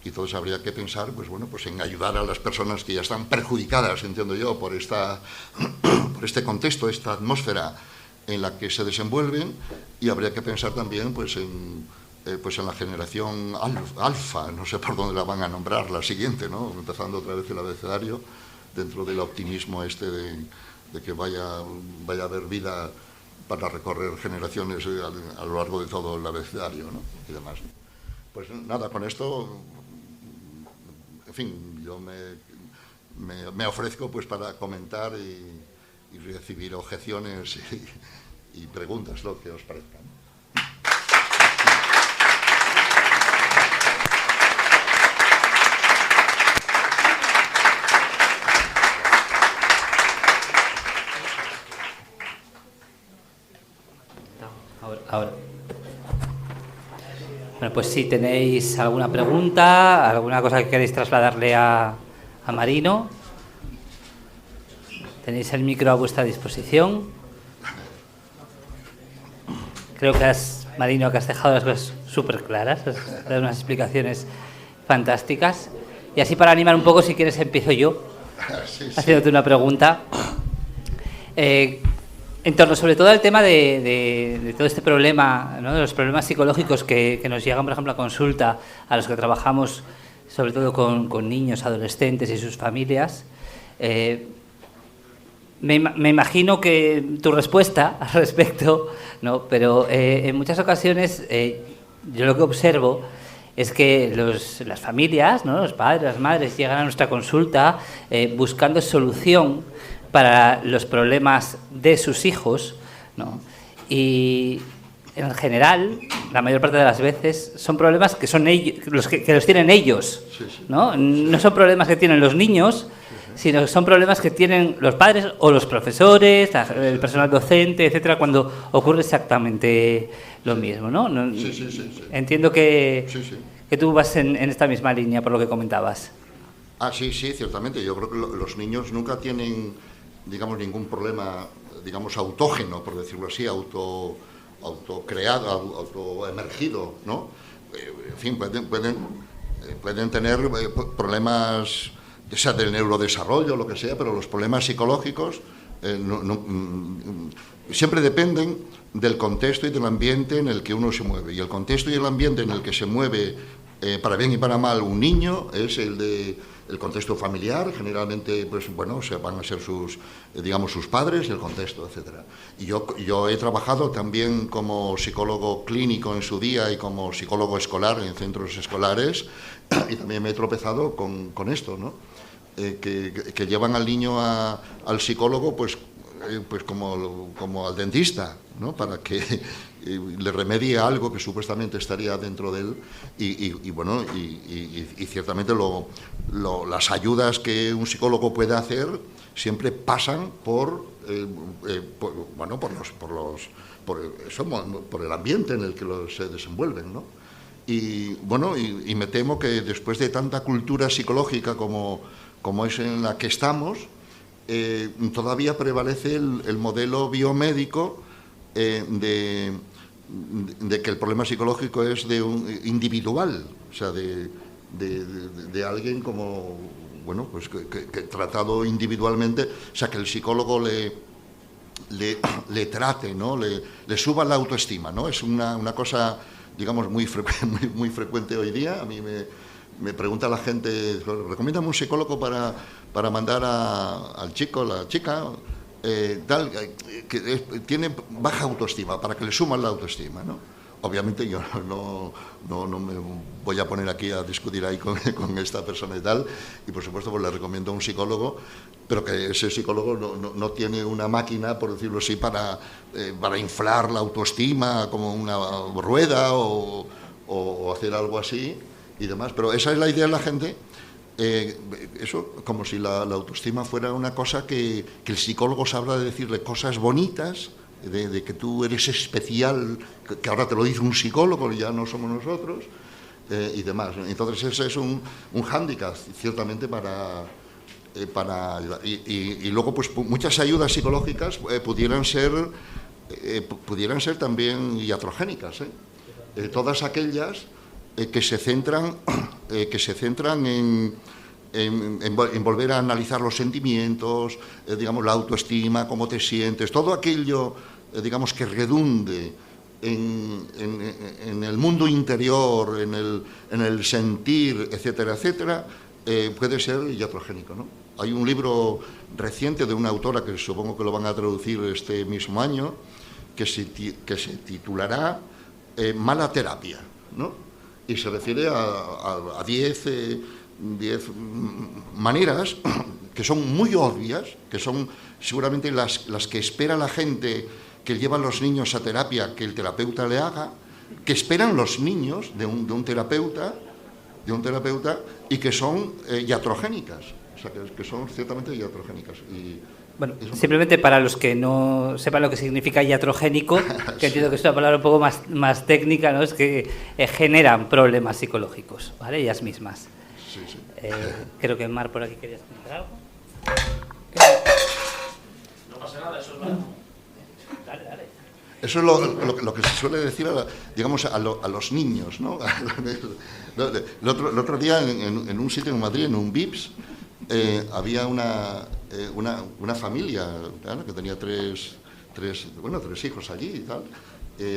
Y entonces habría que pensar, pues bueno, pues en ayudar a las personas que ya están perjudicadas, entiendo yo, por este contexto, esta atmósfera en la que se desenvuelven, y habría que pensar también pues en la generación alfa, no sé por dónde la van a nombrar, la siguiente, ¿no? Empezando otra vez el abecedario, dentro del optimismo de que vaya a haber vida para recorrer generaciones a lo largo de todo el abecedario, ¿no? Y demás. Pues nada, con esto, en fin, yo me ofrezco pues para comentar y recibir objeciones y preguntas, lo que os parezcan. Ahora. Bueno, pues si tenéis alguna pregunta, alguna cosa que queréis trasladarle a Marino, tenéis el micro a vuestra disposición. Creo que Marino, que has dejado las cosas súper claras, has dado unas explicaciones fantásticas. Y así para animar un poco, si quieres empiezo yo, haciéndote una pregunta. En torno sobre todo al tema de todo este problema, ¿no? De los problemas psicológicos que nos llegan, por ejemplo, a consulta, a los que trabajamos sobre todo con niños, adolescentes y sus familias, me imagino que tu respuesta al respecto, ¿no? Pero en muchas ocasiones yo lo que observo es que las familias, ¿no? Los padres, las madres llegan a nuestra consulta buscando solución para los problemas de sus hijos, ¿no? Y en general, la mayor parte de las veces, son problemas que son ellos, que los tienen ellos, ¿no? No son problemas que tienen los niños, sino que son problemas que tienen los padres o los profesores, el personal docente, etcétera, cuando ocurre exactamente lo mismo, ¿no? Sí. Entiendo que tú vas en esta misma línea, por lo que comentabas. Sí, ciertamente. Yo creo que los niños nunca tienen, digamos, ningún problema, digamos, autógeno, por decirlo así, autocreado, autoemergido, ¿no? En fin, pueden tener problemas, ya sea del neurodesarrollo, lo que sea, pero los problemas psicológicos siempre dependen del contexto y del ambiente en el que uno se mueve. Y el contexto y el ambiente en el que se mueve, para bien y para mal, un niño es el contexto familiar, generalmente, pues bueno, van a ser sus padres, el contexto, etcétera. Y yo he trabajado también como psicólogo clínico en su día y como psicólogo escolar en centros escolares, y también me he tropezado con esto, ¿no? Que llevan al niño al psicólogo, pues como al dentista, ¿no? Para que le remedie algo que supuestamente estaría dentro de él y ciertamente las ayudas que un psicólogo puede hacer siempre pasan por el ambiente en el que se desenvuelven, ¿no? Y bueno, y me temo que después de tanta cultura psicológica como es en la que estamos, todavía prevalece el modelo biomédico de que el problema psicológico es individual, o sea, de alguien como, bueno, pues que tratado individualmente, o sea, que el psicólogo le trate, ¿no? Le suba la autoestima, ¿no? Es una cosa, digamos, muy frecuente hoy día. A mí me pregunta la gente, recomiéndame un psicólogo para mandar al chico, la chica, que tiene baja autoestima, para que le suman la autoestima, ¿no? Obviamente yo no me voy a poner aquí a discutir ahí con esta persona y tal, y por supuesto pues le recomiendo a un psicólogo, pero que ese psicólogo no tiene una máquina, por decirlo así, para inflar la autoestima como una rueda o hacer algo así y demás. Pero esa es la idea de la gente. Eso, como si la autoestima fuera una cosa que el psicólogo sabrá decirle cosas bonitas, de que tú eres especial, que ahora te lo dice un psicólogo, ya no somos nosotros, y demás. Entonces ese es un hándicap, ciertamente, y luego pues muchas ayudas psicológicas pudieran ser también iatrogénicas, todas aquellas que se centran en volver a analizar los sentimientos, digamos, la autoestima, cómo te sientes, todo aquello, digamos, que redunde en el mundo interior, en el sentir, etcétera, etcétera, puede ser iatrogénico, ¿no? Hay un libro reciente de una autora que supongo que lo van a traducir este mismo año, que se titulará Mala terapia, ¿no? Y se refiere a 10 maneras que son muy obvias, que son seguramente las que espera la gente que lleva a los niños a terapia, que el terapeuta le haga, que esperan los niños de un terapeuta, y que son iatrogénicas, o sea, que son ciertamente iatrogénicas. Bueno, simplemente para los que no sepan lo que significa iatrogénico, que entiendo que es una palabra un poco más técnica, ¿no? Es que generan problemas psicológicos, ¿vale? Ellas mismas. Sí. Creo que Mar por aquí querías comentar algo. No pasa nada, eso es malo. Dale. Eso es lo que se suele decir, digamos, a los niños, ¿no? El otro día en un sitio en Madrid, en un VIPS, había una familia, ¿claro?, que tenía tres hijos allí y tal.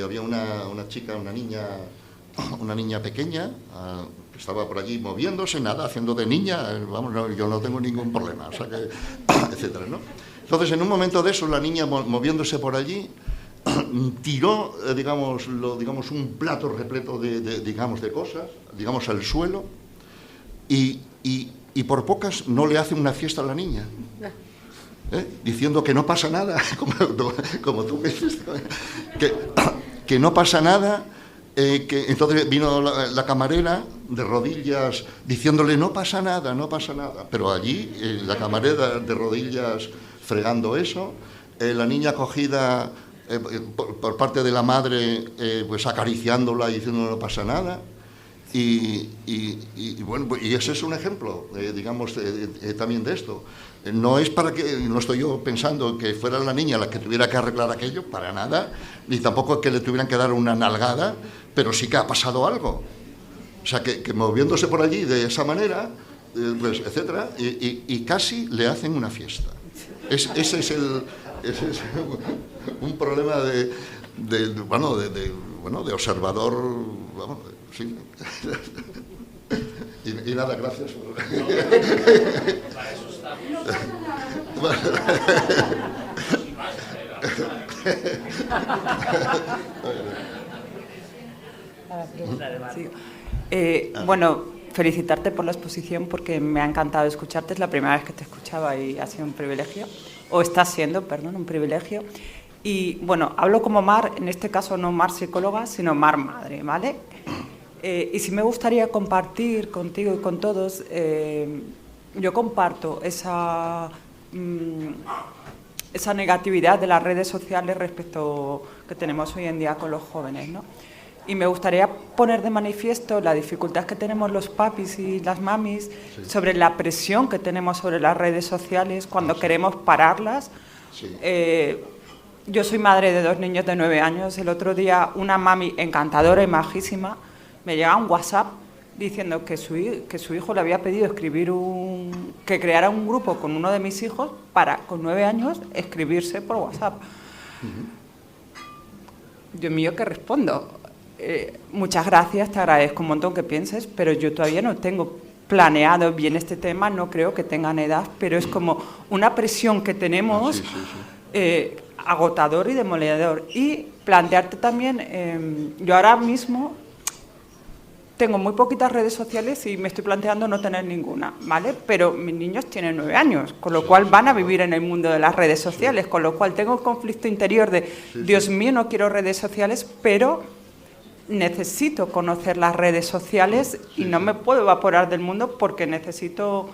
Había una chica, una niña pequeña, que estaba por allí moviéndose, nada, haciendo de niña, vamos, no, yo no tengo ningún problema, o sea que, etcétera, ¿no? Entonces, en un momento de eso, la niña moviéndose por allí, tiró, digamos, un plato repleto de cosas, digamos, al suelo, y por pocas no le hace una fiesta a la niña. Diciendo que no pasa nada, como tú me dices, que no pasa nada, que entonces vino la camarera de rodillas diciéndole no pasa nada, pero allí la camarera de rodillas fregando eso, la niña cogida por parte de la madre, pues acariciándola y diciendo no pasa nada. Y bueno, y ese es un ejemplo, digamos, también de esto. No es para que, no estoy yo pensando que fuera la niña la que tuviera que arreglar aquello, para nada, ni tampoco que le tuvieran que dar una nalgada, pero sí que ha pasado algo. O sea, que moviéndose por allí de esa manera, pues, etcétera, y casi le hacen una fiesta. Ese es un problema de observador, vamos, sí. Y nada, gracias. Para eso está. Sí. Bueno, felicitarte por la exposición porque me ha encantado escucharte. Es la primera vez que te escuchaba y ha sido un privilegio, o está siendo, perdón, un privilegio. Y bueno, hablo como Mar, en este caso no Mar psicóloga, sino Mar madre, ¿vale? Y sí me gustaría compartir contigo y con todos, yo comparto esa negatividad de las redes sociales respecto que tenemos hoy en día con los jóvenes, ¿no? Y me gustaría poner de manifiesto la dificultad que tenemos los papis y las mamis sobre la presión que tenemos sobre las redes sociales cuando queremos pararlas. Sí. Yo soy madre de 2 niños de 9 años. El otro día una mami encantadora y majísima me llega un WhatsApp diciendo que su hijo le había pedido que creara un grupo con uno de mis hijos para, con 9 años, escribirse por WhatsApp. Dios mío, ¿qué respondo? Muchas gracias, te agradezco un montón que pienses, pero yo todavía no tengo planeado bien este tema, no creo que tengan edad, pero es como una presión que tenemos agotador y demoledor. Y plantearte también, yo ahora mismo tengo muy poquitas redes sociales y me estoy planteando no tener ninguna, ¿vale? Pero mis niños tienen 9 años, con lo cual van a vivir en el mundo de las redes sociales, con lo cual tengo un conflicto interior de, Dios mío, no quiero redes sociales, pero necesito conocer las redes sociales y no me puedo evaporar del mundo porque necesito,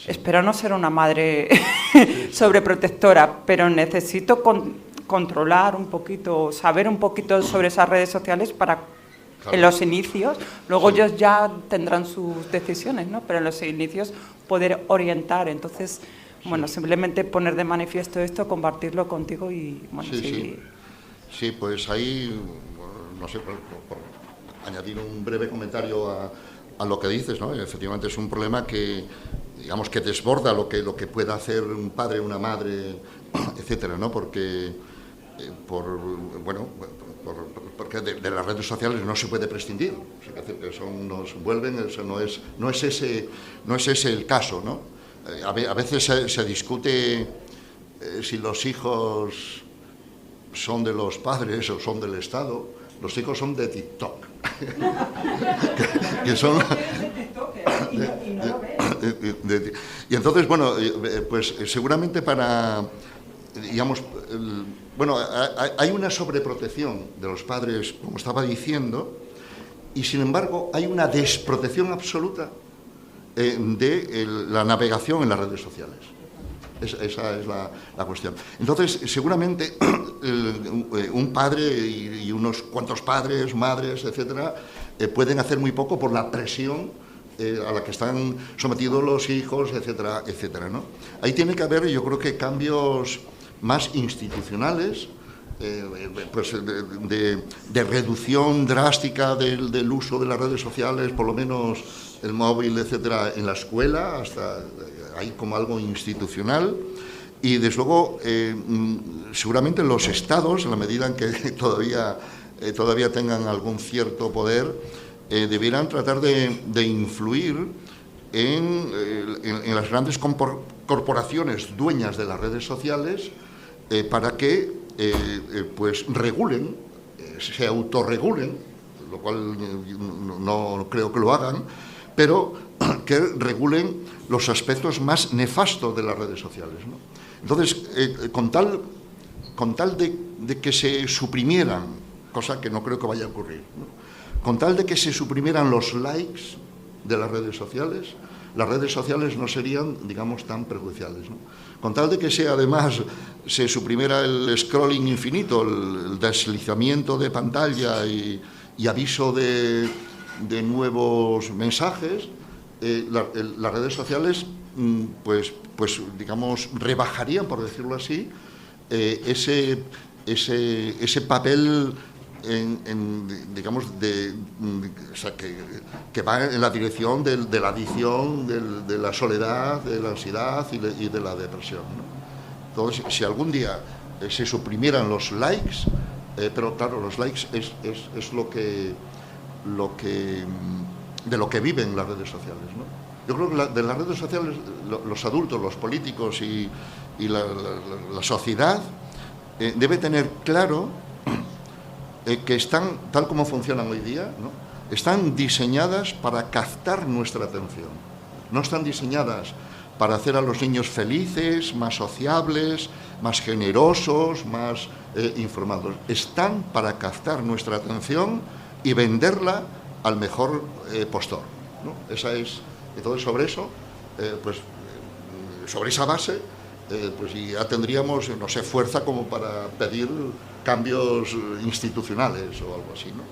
espero no ser una madre sobreprotectora, pero necesito controlar un poquito, saber un poquito sobre esas redes sociales para en los inicios, luego ellos ya tendrán sus decisiones, ¿no? Pero en los inicios poder orientar. Entonces, bueno, simplemente poner de manifiesto esto, compartirlo contigo y, bueno, Sí, pues ahí, no sé, por añadir un breve comentario a lo que dices, ¿no? Efectivamente es un problema que, digamos, que desborda lo que pueda hacer un padre, una madre, etcétera, ¿no? Porque porque de las redes sociales no se puede prescindir, o sea, que nos vuelven, eso no es ese el caso, ¿no? A veces se discute si los hijos son de los padres o son del Estado. Los hijos son de TikTok, que son y entonces, bueno, pues seguramente para, digamos, bueno, hay una sobreprotección de los padres, como estaba diciendo, y sin embargo hay una desprotección absoluta de la navegación en las redes sociales. Esa es la cuestión. Entonces, seguramente un padre y unos cuantos padres, madres, etcétera, pueden hacer muy poco por la presión a la que están sometidos los hijos, etcétera, etcétera, ¿no? Ahí tiene que haber, yo creo que cambios más institucionales, pues de reducción drástica del uso de las redes sociales, por lo menos el móvil, etcétera, en la escuela, hasta hay como algo institucional, Y desde luego, seguramente los estados, en la medida en que todavía tengan algún cierto poder, debieran tratar de influir en las grandes corporaciones dueñas de las redes sociales para que pues regulen, se autorregulen, lo cual no creo que lo hagan, pero que regulen los aspectos más nefastos de las redes sociales, ¿no? Entonces, con tal de que se suprimieran, cosa que no creo que vaya a ocurrir, ¿no?, con tal de que se suprimieran los likes de las redes sociales no serían, digamos, tan perjudiciales, ¿no? Con tal de que además se suprimiera el scrolling infinito, el deslizamiento de pantalla y aviso de nuevos mensajes, las redes sociales pues digamos rebajarían, por decirlo así, ese papel digamos o sea, que va en la dirección de la adicción, de la soledad, de la ansiedad y de la depresión, ¿no? Entonces, si algún día se suprimieran los likes, pero claro, los likes es de lo que viven las redes sociales, ¿no? Yo creo que de las redes sociales los adultos, los políticos y la sociedad debe tener claro que están, tal como funcionan hoy día, ¿no?, están diseñadas para captar nuestra atención. No están diseñadas para hacer a los niños felices, más sociables, más generosos, más informados. Están para captar nuestra atención y venderla al mejor postor, ¿no? Esa es. Entonces, sobre eso, sobre esa base, pues ya tendríamos, no sé, fuerza como para pedir cambios institucionales o algo así, ¿no?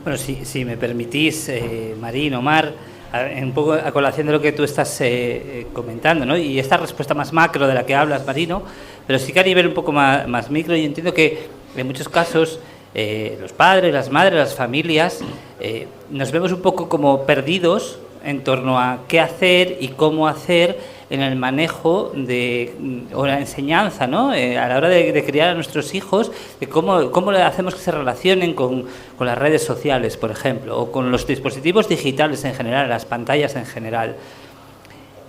Bueno, si me permitís, Marín, Omar, un poco a colación de lo que tú estás comentando, ¿no?, y esta respuesta más macro de la que hablas, Marino, pero sí que a nivel un poco más micro, y entiendo que en muchos casos los padres, las madres, las familias, nos vemos un poco como perdidos en torno a qué hacer y cómo hacer en el manejo o la enseñanza, ¿no?, a la hora de criar a nuestros hijos, de cómo le hacemos que se relacionen con las redes sociales, por ejemplo, o con los dispositivos digitales en general, las pantallas en general.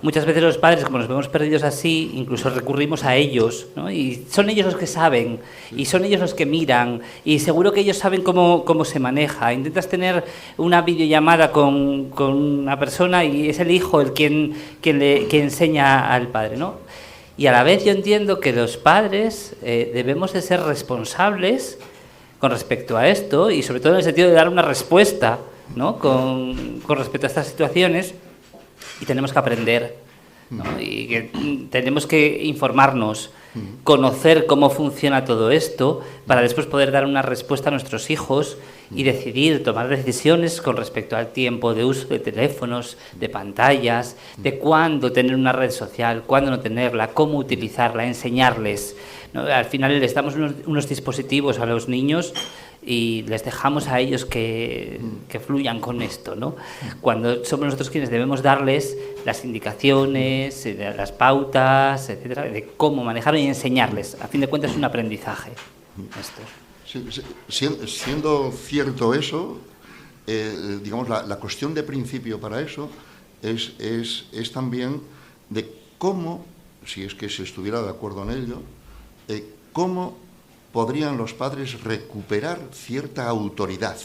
Muchas veces los padres, como nos vemos perdidos así, incluso recurrimos a ellos, ¿no?, y son ellos los que saben, y son ellos los que miran, y seguro que ellos saben cómo se maneja. Intentas tener una videollamada con una persona y es el hijo el quien enseña al padre, ¿no? Y a la vez yo entiendo que los padres debemos de ser responsables con respecto a esto, y sobre todo en el sentido de dar una respuesta, ¿no?, con respecto a estas situaciones. Y tenemos que aprender, ¿no?, y que tenemos que informarnos, conocer cómo funciona todo esto, para después poder dar una respuesta a nuestros hijos y decidir, tomar decisiones con respecto al tiempo de uso de teléfonos, de pantallas, de cuándo tener una red social, cuándo no tenerla, cómo utilizarla, enseñarles, ¿no? Al final les damos unos dispositivos a los niños y les dejamos a ellos que fluyan con esto, ¿no? Cuando somos nosotros quienes debemos darles las indicaciones, las pautas, etcétera, de cómo manejarlo y enseñarles. A fin de cuentas es un aprendizaje esto. Siendo cierto eso, digamos, la cuestión de principio para eso es también de cómo, si es que se estuviera de acuerdo en ello, cómo podrían los padres recuperar cierta autoridad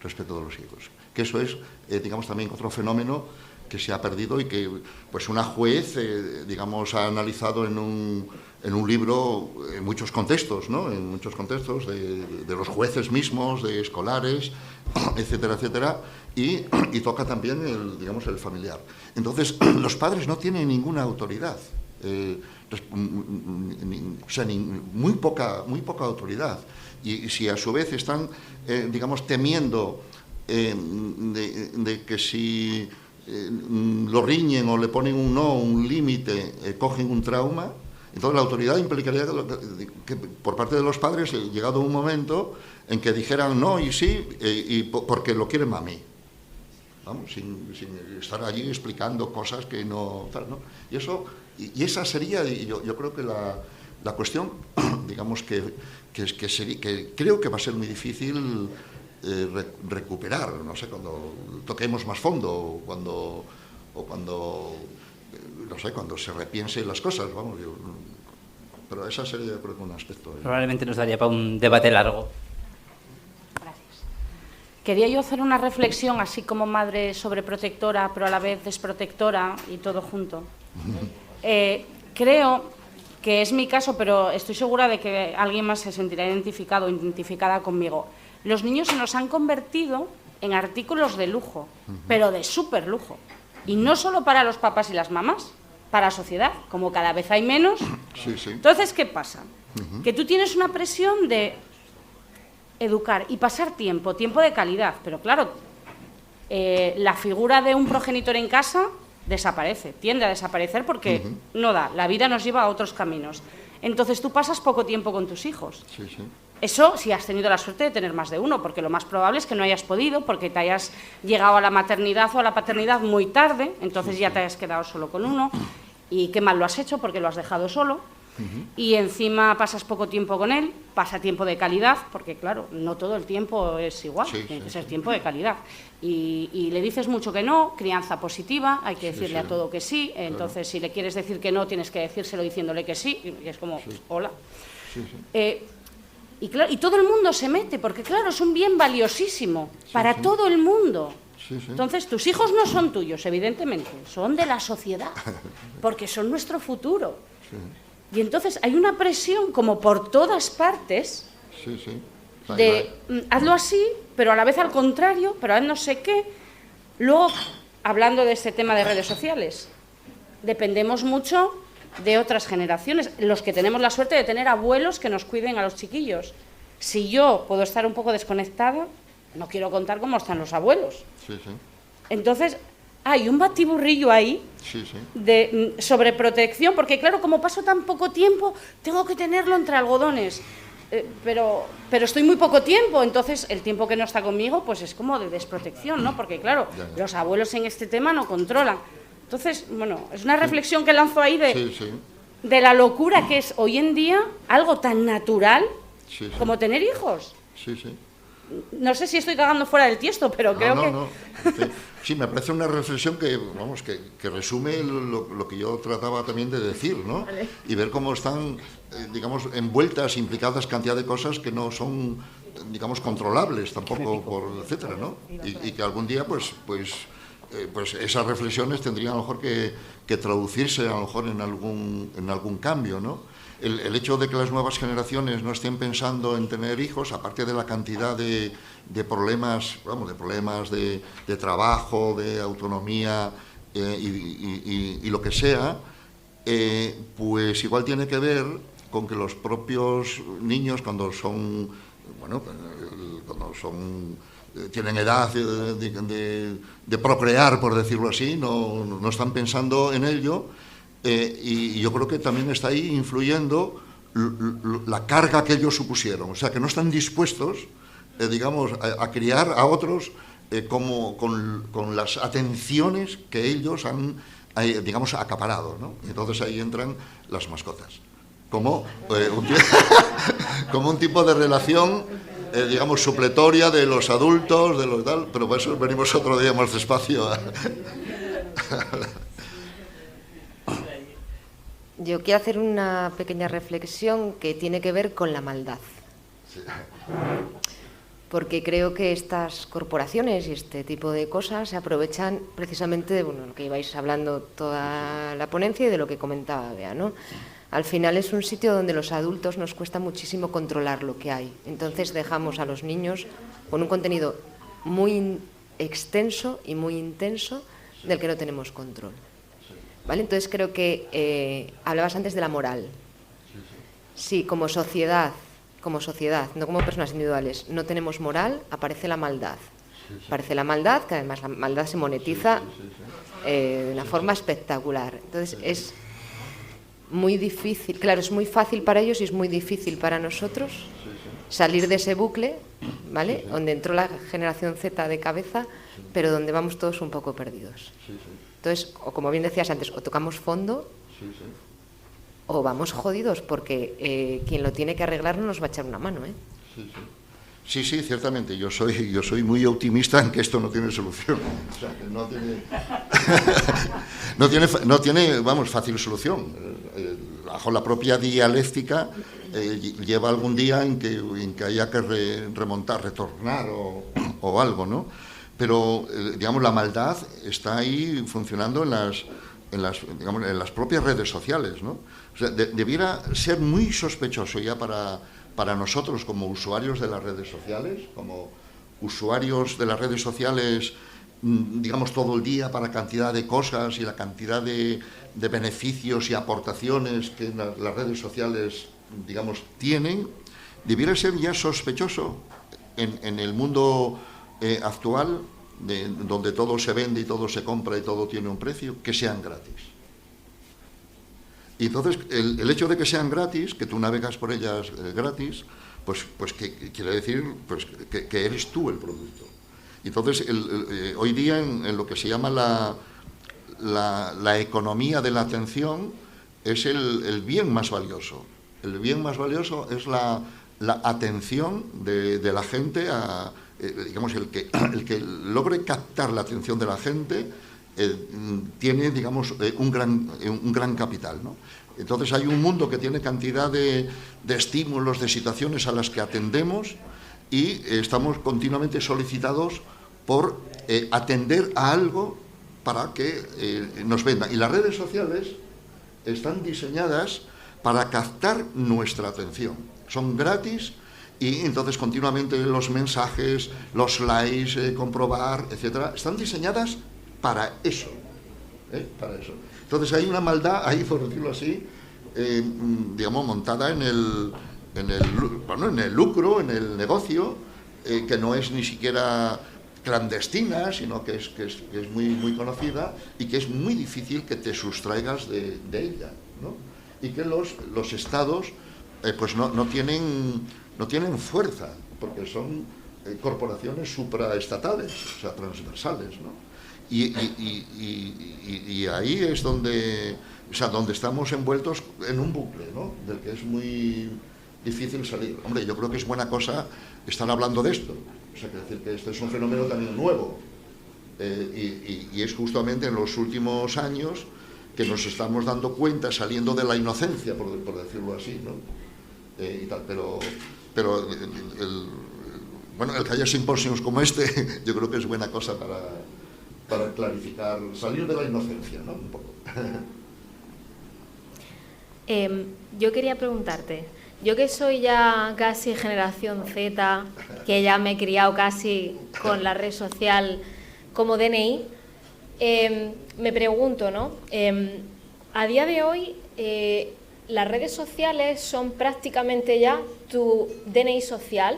respecto de los hijos. Que eso es, digamos, también otro fenómeno que se ha perdido y que, pues, una juez, digamos, ha analizado en un libro en muchos contextos, ¿no?, en muchos contextos de los jueces mismos, de escolares, etcétera, etcétera, y toca también el familiar. Entonces, los padres no tienen ninguna autoridad. O sea, muy poca autoridad, y si a su vez están, digamos, temiendo de que si lo riñen o le ponen un límite, cogen un trauma, entonces la autoridad implicaría que por parte de los padres, llegado un momento en que dijeran no y sí, y porque lo quiere mami. vamos, sin estar allí explicando cosas que no, tal, ¿no? Y eso, y esa sería, yo creo que la cuestión, digamos que creo que va a ser muy difícil recuperar, no sé, cuando toquemos más fondo, o cuando no sé, cuando se repiensen las cosas, vamos, pero esa sería, yo creo que un aspecto. Probablemente nos daría para un debate largo. Gracias. Quería yo hacer una reflexión, así como madre sobreprotectora, pero a la vez desprotectora y todo junto. Creo que es mi caso, pero estoy segura de que alguien más se sentirá identificado o identificada conmigo. Los niños se nos han convertido en artículos de lujo, pero de súper lujo. Y no solo para los papás y las mamás, para la sociedad, como cada vez hay menos. Sí, sí. Entonces, ¿qué pasa? Que tú tienes una presión de educar y pasar tiempo de calidad, pero claro, la figura de un progenitor en casa desaparece, tiende a desaparecer porque no da, la vida nos lleva a otros caminos. Entonces tú pasas poco tiempo con tus hijos. Sí, sí. Eso si has tenido la suerte de tener más de uno, porque lo más probable es que no hayas podido, porque te hayas llegado a la maternidad o a la paternidad muy tarde, entonces ya te hayas quedado solo con uno, y qué mal lo has hecho porque lo has dejado solo, y encima pasas poco tiempo con él, pasa tiempo de calidad, porque claro, no todo el tiempo es igual, tiene que ser tiempo de calidad, y le dices mucho que no, crianza positiva, hay que decirle a todo que sí, entonces si le quieres decir que no, tienes que decírselo diciéndole que sí, y es como, hola. Y, claro, y todo el mundo se mete, porque claro, es un bien valiosísimo para todo el mundo. Entonces, tus hijos no son tuyos, evidentemente, son de la sociedad, porque son nuestro futuro. Y entonces hay una presión como por todas partes de hazlo así, pero a la vez al contrario, pero haz no sé qué. Luego, hablando de este tema de redes sociales, dependemos mucho de otras generaciones, los que tenemos la suerte de tener abuelos que nos cuiden a los chiquillos. Si yo puedo estar un poco desconectada, no quiero contar cómo están los abuelos. Entonces, hay un batiburrillo ahí de sobreprotección, porque claro, como paso tan poco tiempo, tengo que tenerlo entre algodones. Pero estoy muy poco tiempo, entonces el tiempo que no está conmigo pues es como de desprotección, ¿no? Porque claro, los abuelos en este tema no controlan. Entonces, bueno, es una reflexión que lanzo ahí de la locura que es hoy en día algo tan natural como tener hijos. No sé si estoy cagando fuera del tiesto, pero creo que... Sí, me parece una reflexión que, vamos, que resume lo que yo trataba también de decir, ¿no? Vale. Y ver cómo están, digamos, envueltas, implicadas cantidad de cosas que no son, digamos, controlables tampoco, etcétera, ¿no? Y que algún día, pues esas reflexiones tendrían a lo mejor que traducirse a lo mejor en algún cambio, ¿no? El hecho de que las nuevas generaciones no estén pensando en tener hijos, aparte de la cantidad de problemas, vamos, de problemas de trabajo, de autonomía y lo que sea, pues igual tiene que ver con que los propios niños cuando tienen edad de procrear, por decirlo así, no están pensando en ello. Y yo creo que también está ahí influyendo la carga que ellos supusieron, o sea, que no están dispuestos, digamos, a criar a otros con las atenciones que ellos han, digamos, acaparado, ¿no? Entonces ahí entran las mascotas, como un tipo de relación, digamos, supletoria de los adultos, de los tal, pero por eso venimos otro día más despacio Yo quiero hacer una pequeña reflexión que tiene que ver con la maldad. Porque creo que estas corporaciones y este tipo de cosas se aprovechan precisamente de lo que ibais hablando toda la ponencia y de lo que comentaba Bea, ¿no? Al final es un sitio donde los adultos nos cuesta muchísimo controlar lo que hay. Entonces dejamos a los niños con un contenido muy extenso y muy intenso del que no tenemos control. ¿Vale? Entonces creo que hablabas antes de la moral. Sí, como sociedad, no como personas individuales, no tenemos moral, aparece la maldad. Aparece la maldad, que además la maldad se monetiza de una forma espectacular. Entonces es muy difícil, claro, es muy fácil para ellos y es muy difícil para nosotros salir de ese bucle, ¿vale? Donde entró la generación Z de cabeza, pero donde vamos todos un poco perdidos. Entonces, o como bien decías antes, o tocamos fondo, o vamos jodidos, porque quien lo tiene que arreglar no nos va a echar una mano, ¿eh? Sí, ciertamente. Yo soy muy optimista en que esto no tiene solución. O sea, que no tiene, vamos, fácil solución. Bajo la propia dialéctica lleva algún día en que haya que remontar, retornar o algo, ¿no? Pero, digamos, la maldad está ahí funcionando en las propias redes sociales, ¿no? O sea, debiera ser muy sospechoso ya para nosotros como usuarios de las redes sociales, digamos, todo el día para cantidad de cosas y la cantidad de beneficios y aportaciones que las redes sociales, digamos, tienen, debiera ser ya sospechoso en el mundo actual, donde todo se vende y todo se compra y todo tiene un precio, que sean gratis. Y entonces, el hecho de que sean gratis, que tú navegas por ellas gratis, pues que quiere decir pues, que eres tú el producto. Entonces, hoy día, en lo que se llama la economía de la atención, es el bien más valioso. El bien más valioso es la atención de la gente, digamos, el que logre captar la atención de la gente, tiene, digamos, un gran capital, ¿no? Entonces hay un mundo que tiene cantidad de estímulos, de situaciones a las que atendemos y estamos continuamente solicitados por atender a algo para que nos vendan. Y las redes sociales están diseñadas para captar nuestra atención. Son gratis y entonces continuamente los mensajes, los likes, comprobar, etcétera, están diseñadas para eso. Para eso. Entonces hay una maldad ahí, por decirlo así, digamos, montada en el lucro, en el negocio, que no es ni siquiera clandestina, sino que es muy conocida y que es muy difícil que te sustraigas de ella, ¿no? Y que los estados pues no tienen fuerza, porque son corporaciones supraestatales, o sea, transversales, ¿no? Y ahí es donde estamos envueltos en un bucle, ¿no? Del que es muy difícil salir. Hombre, yo creo que es buena cosa estar hablando de esto. O sea, quiere decir que este es un fenómeno también nuevo. Y es justamente en los últimos años que nos estamos dando cuenta, saliendo de la inocencia, por decirlo así, ¿no? Y tal, pero el que haya simposios como este, yo creo que es buena cosa para clarificar, salir de la inocencia, ¿no? Un poco. Yo quería preguntarte, yo que soy ya casi generación Z, que ya me he criado casi con la red social como DNI, me pregunto, ¿no? A día de hoy, las redes sociales son prácticamente ya tu DNI social,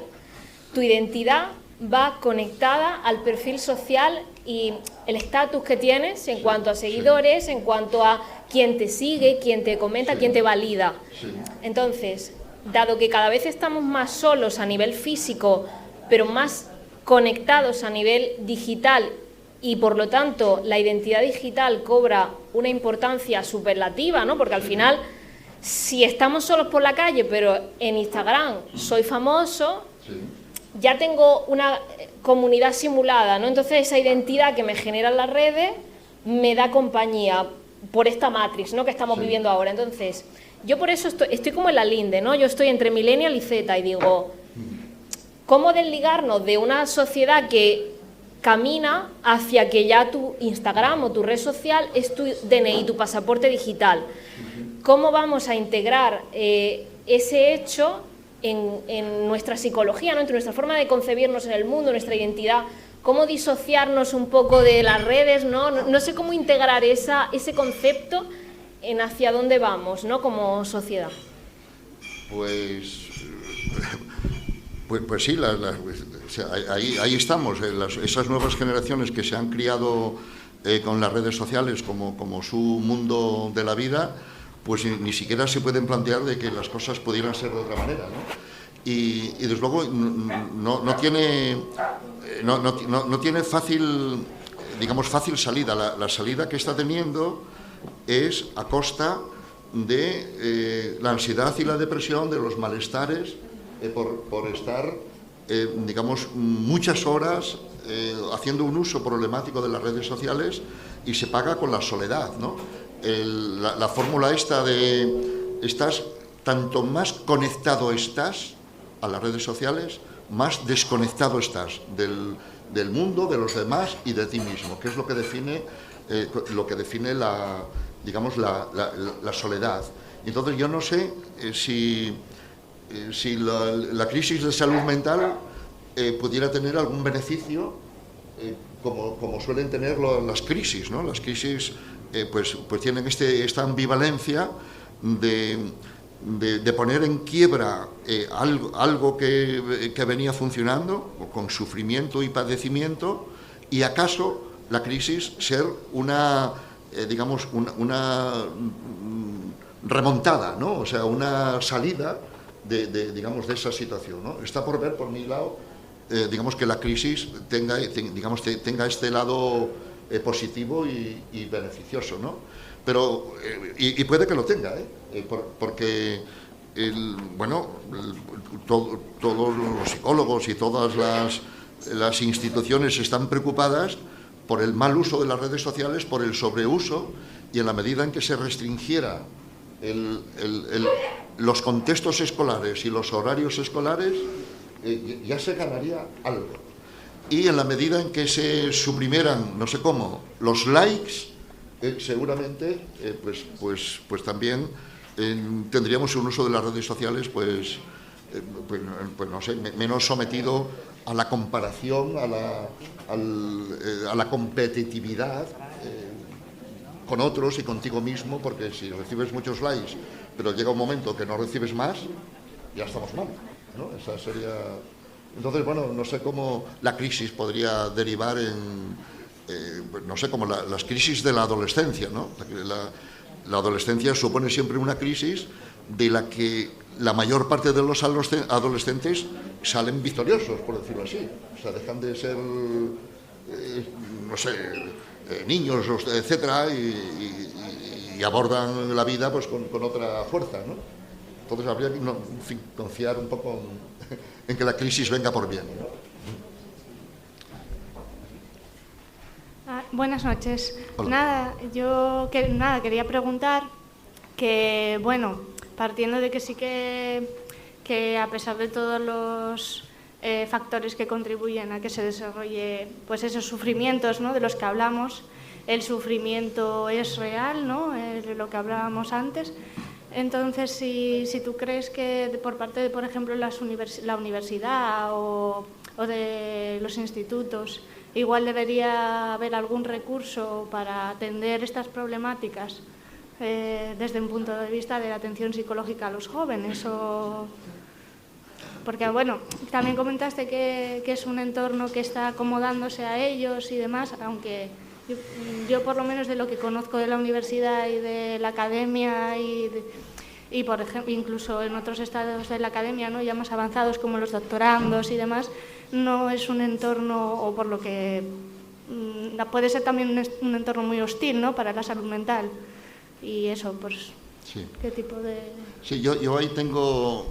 tu identidad va conectada al perfil social y el estatus que tienes en cuanto a seguidores, en cuanto a quién te sigue, quién te comenta, quién te valida. Entonces, dado que cada vez estamos más solos a nivel físico, pero más conectados a nivel digital y por lo tanto la identidad digital cobra una importancia superlativa, ¿no? Porque al final, si estamos solos por la calle, pero en Instagram soy famoso, ya tengo una comunidad simulada, ¿no? Entonces esa identidad que me generan las redes me da compañía por esta matrix, ¿no? Que estamos viviendo ahora. Entonces, yo por eso estoy como en la linde, ¿no? Yo estoy entre millennial y Z y digo, ¿cómo desligarnos de una sociedad que camina hacia que ya tu Instagram o tu red social es tu DNI, tu pasaporte digital? ¿Cómo vamos a integrar ese hecho en nuestra psicología, ¿no? Entre nuestra forma de concebirnos en el mundo, nuestra identidad? ¿Cómo disociarnos un poco de las redes, ¿no? No sé cómo integrar ese concepto en hacia dónde vamos, ¿no? Como sociedad. Pues sí, o sea, ahí estamos. Esas nuevas generaciones que se han criado con las redes sociales como su mundo de la vida, pues ni siquiera se pueden plantear de que las cosas pudieran ser de otra manera, ¿no? y desde luego no tiene fácil, digamos, fácil salida. La salida que está teniendo es a costa de la ansiedad y la depresión, de los malestares por estar, digamos, muchas horas haciendo un uso problemático de las redes sociales, y se paga con la soledad, ¿no? La fórmula esta de tanto más conectado estás a las redes sociales, más desconectado estás del mundo, de los demás y de ti mismo, que es lo que define la soledad. Entonces yo no sé si la crisis de salud mental pudiera tener algún beneficio, como suelen tener las crisis, ¿no? Las crisis pues tienen esta ambivalencia de poner en quiebra algo que venía funcionando con sufrimiento y padecimiento, y acaso la crisis ser una remontada, ¿no? O sea, una salida de esa situación, ¿no? Está por ver, por mi lado, digamos, que la crisis tenga este lado positivo y beneficioso, ¿no? Pero, y puede que lo tenga, porque todos los psicólogos y todas las instituciones están preocupadas por el mal uso de las redes sociales, por el sobreuso, y en la medida en que se restringiera los contextos escolares y los horarios escolares, ya se ganaría algo. Y en la medida en que se suprimieran, no sé cómo, los likes, seguramente pues también tendríamos un uso de las redes sociales pues no sé, menos sometido a la comparación, a la competitividad con otros y contigo mismo, porque si recibes muchos likes pero llega un momento que no recibes más, ya estamos mal, ¿no? Esa sería... Entonces, bueno, no sé cómo la crisis podría derivar en, no sé, como las crisis de la adolescencia, ¿no? La adolescencia supone siempre una crisis de la que la mayor parte de los adolescentes salen victoriosos, por decirlo así. O sea, dejan de ser, no sé, niños, etcétera, y abordan la vida pues con otra fuerza, ¿no? Entonces habría que confiar un poco en que la crisis venga por bien, ¿no? Buenas noches. Hola. Quería preguntar que, bueno, partiendo de que sí que a pesar de todos los factores que contribuyen a que se desarrolle pues esos sufrimientos, ¿no?, de los que hablamos, el sufrimiento es real, ¿no?, de lo que hablábamos antes. Entonces, si tú crees que por parte de, por ejemplo, la universidad o de los institutos, igual debería haber algún recurso para atender estas problemáticas desde un punto de vista de la atención psicológica a los jóvenes. Porque, bueno, también comentaste que es un entorno que está acomodándose a ellos y demás, aunque yo por lo menos de lo que conozco de la universidad y de la academia y por ejemplo, incluso en otros estados de la academia, ¿no?, ya más avanzados como los doctorandos y demás, no es un entorno, o por lo que puede ser también un entorno muy hostil, ¿no?, para la salud mental. Y eso, pues, sí. ¿Qué tipo de...? Sí, yo ahí tengo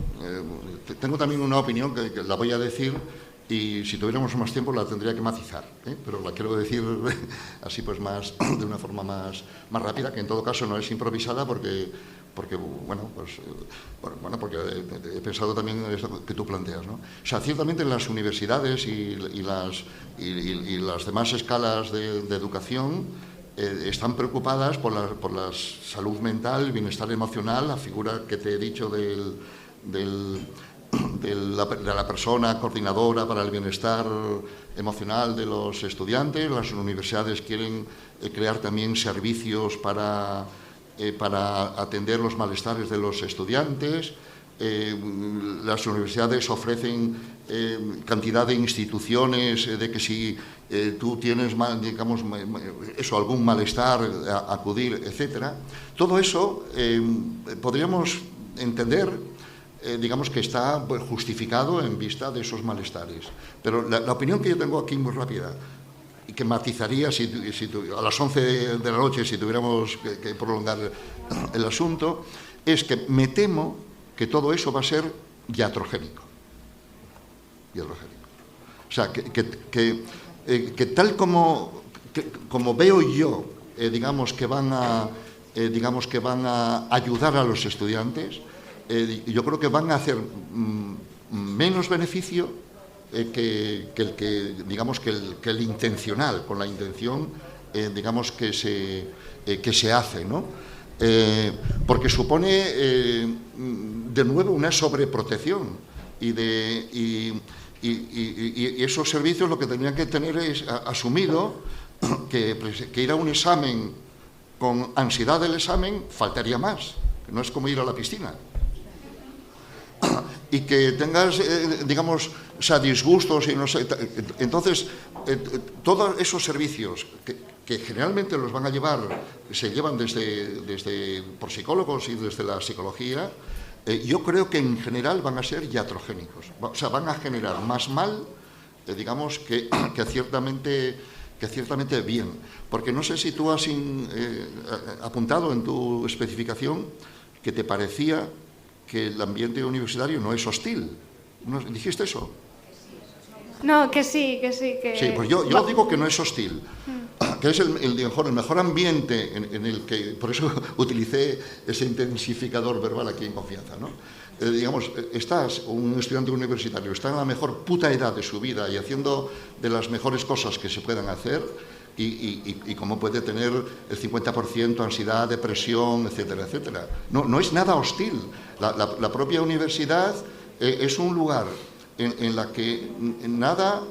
también una opinión que la voy a decir, y si tuviéramos más tiempo la tendría que matizar, pero la quiero decir así pues más de una forma más rápida, que en todo caso no es improvisada porque he pensado también en esto que tú planteas, ¿no? O sea, ciertamente en las universidades y las demás escalas de educación están preocupadas por la salud mental, el bienestar emocional, la figura que te he dicho de la persona coordinadora para el bienestar emocional de los estudiantes. Las universidades quieren crear también servicios para atender los malestares de los estudiantes. Las universidades ofrecen cantidad de instituciones de que si tú tienes, digamos, algún malestar, acudir, etcétera. Todo eso podríamos entender digamos que está pues, justificado en vista de esos malestares. Pero la opinión que yo tengo aquí muy rápida, y que matizaría a las 11 de la noche, si tuviéramos que prolongar el asunto, es que me temo que todo eso va a ser iatrogénico. O sea, que tal como veo yo, digamos que van a ayudar a los estudiantes, yo creo que van a hacer menos beneficio que el intencional, con la intención, digamos, que se hace, ¿no? Porque supone, de nuevo, una sobreprotección y esos servicios lo que tendrían que tener es asumido que ir a un examen con ansiedad del examen faltaría más, que no es como ir a la piscina. Y que tengas, digamos, o sea, disgustos y no sé. Entonces, todos esos servicios que generalmente los van a llevar, se llevan por psicólogos y desde la psicología, yo creo que en general van a ser iatrogénicos. O sea, van a generar más mal, digamos, que ciertamente bien. Porque no sé si tú has apuntado en tu especificación que te parecía que el ambiente universitario no es hostil. ¿Dijiste eso? No, que sí. Sí, pues yo digo que no es hostil, que es el mejor ambiente en el que, por eso utilicé ese intensificador verbal aquí en confianza, ¿no? Digamos, un estudiante universitario está en la mejor puta edad de su vida y haciendo de las mejores cosas que se puedan hacer, y cómo puede tener el 50% ansiedad, depresión, etcétera, etcétera. No es nada hostil. La propia universidad es un lugar en la que nada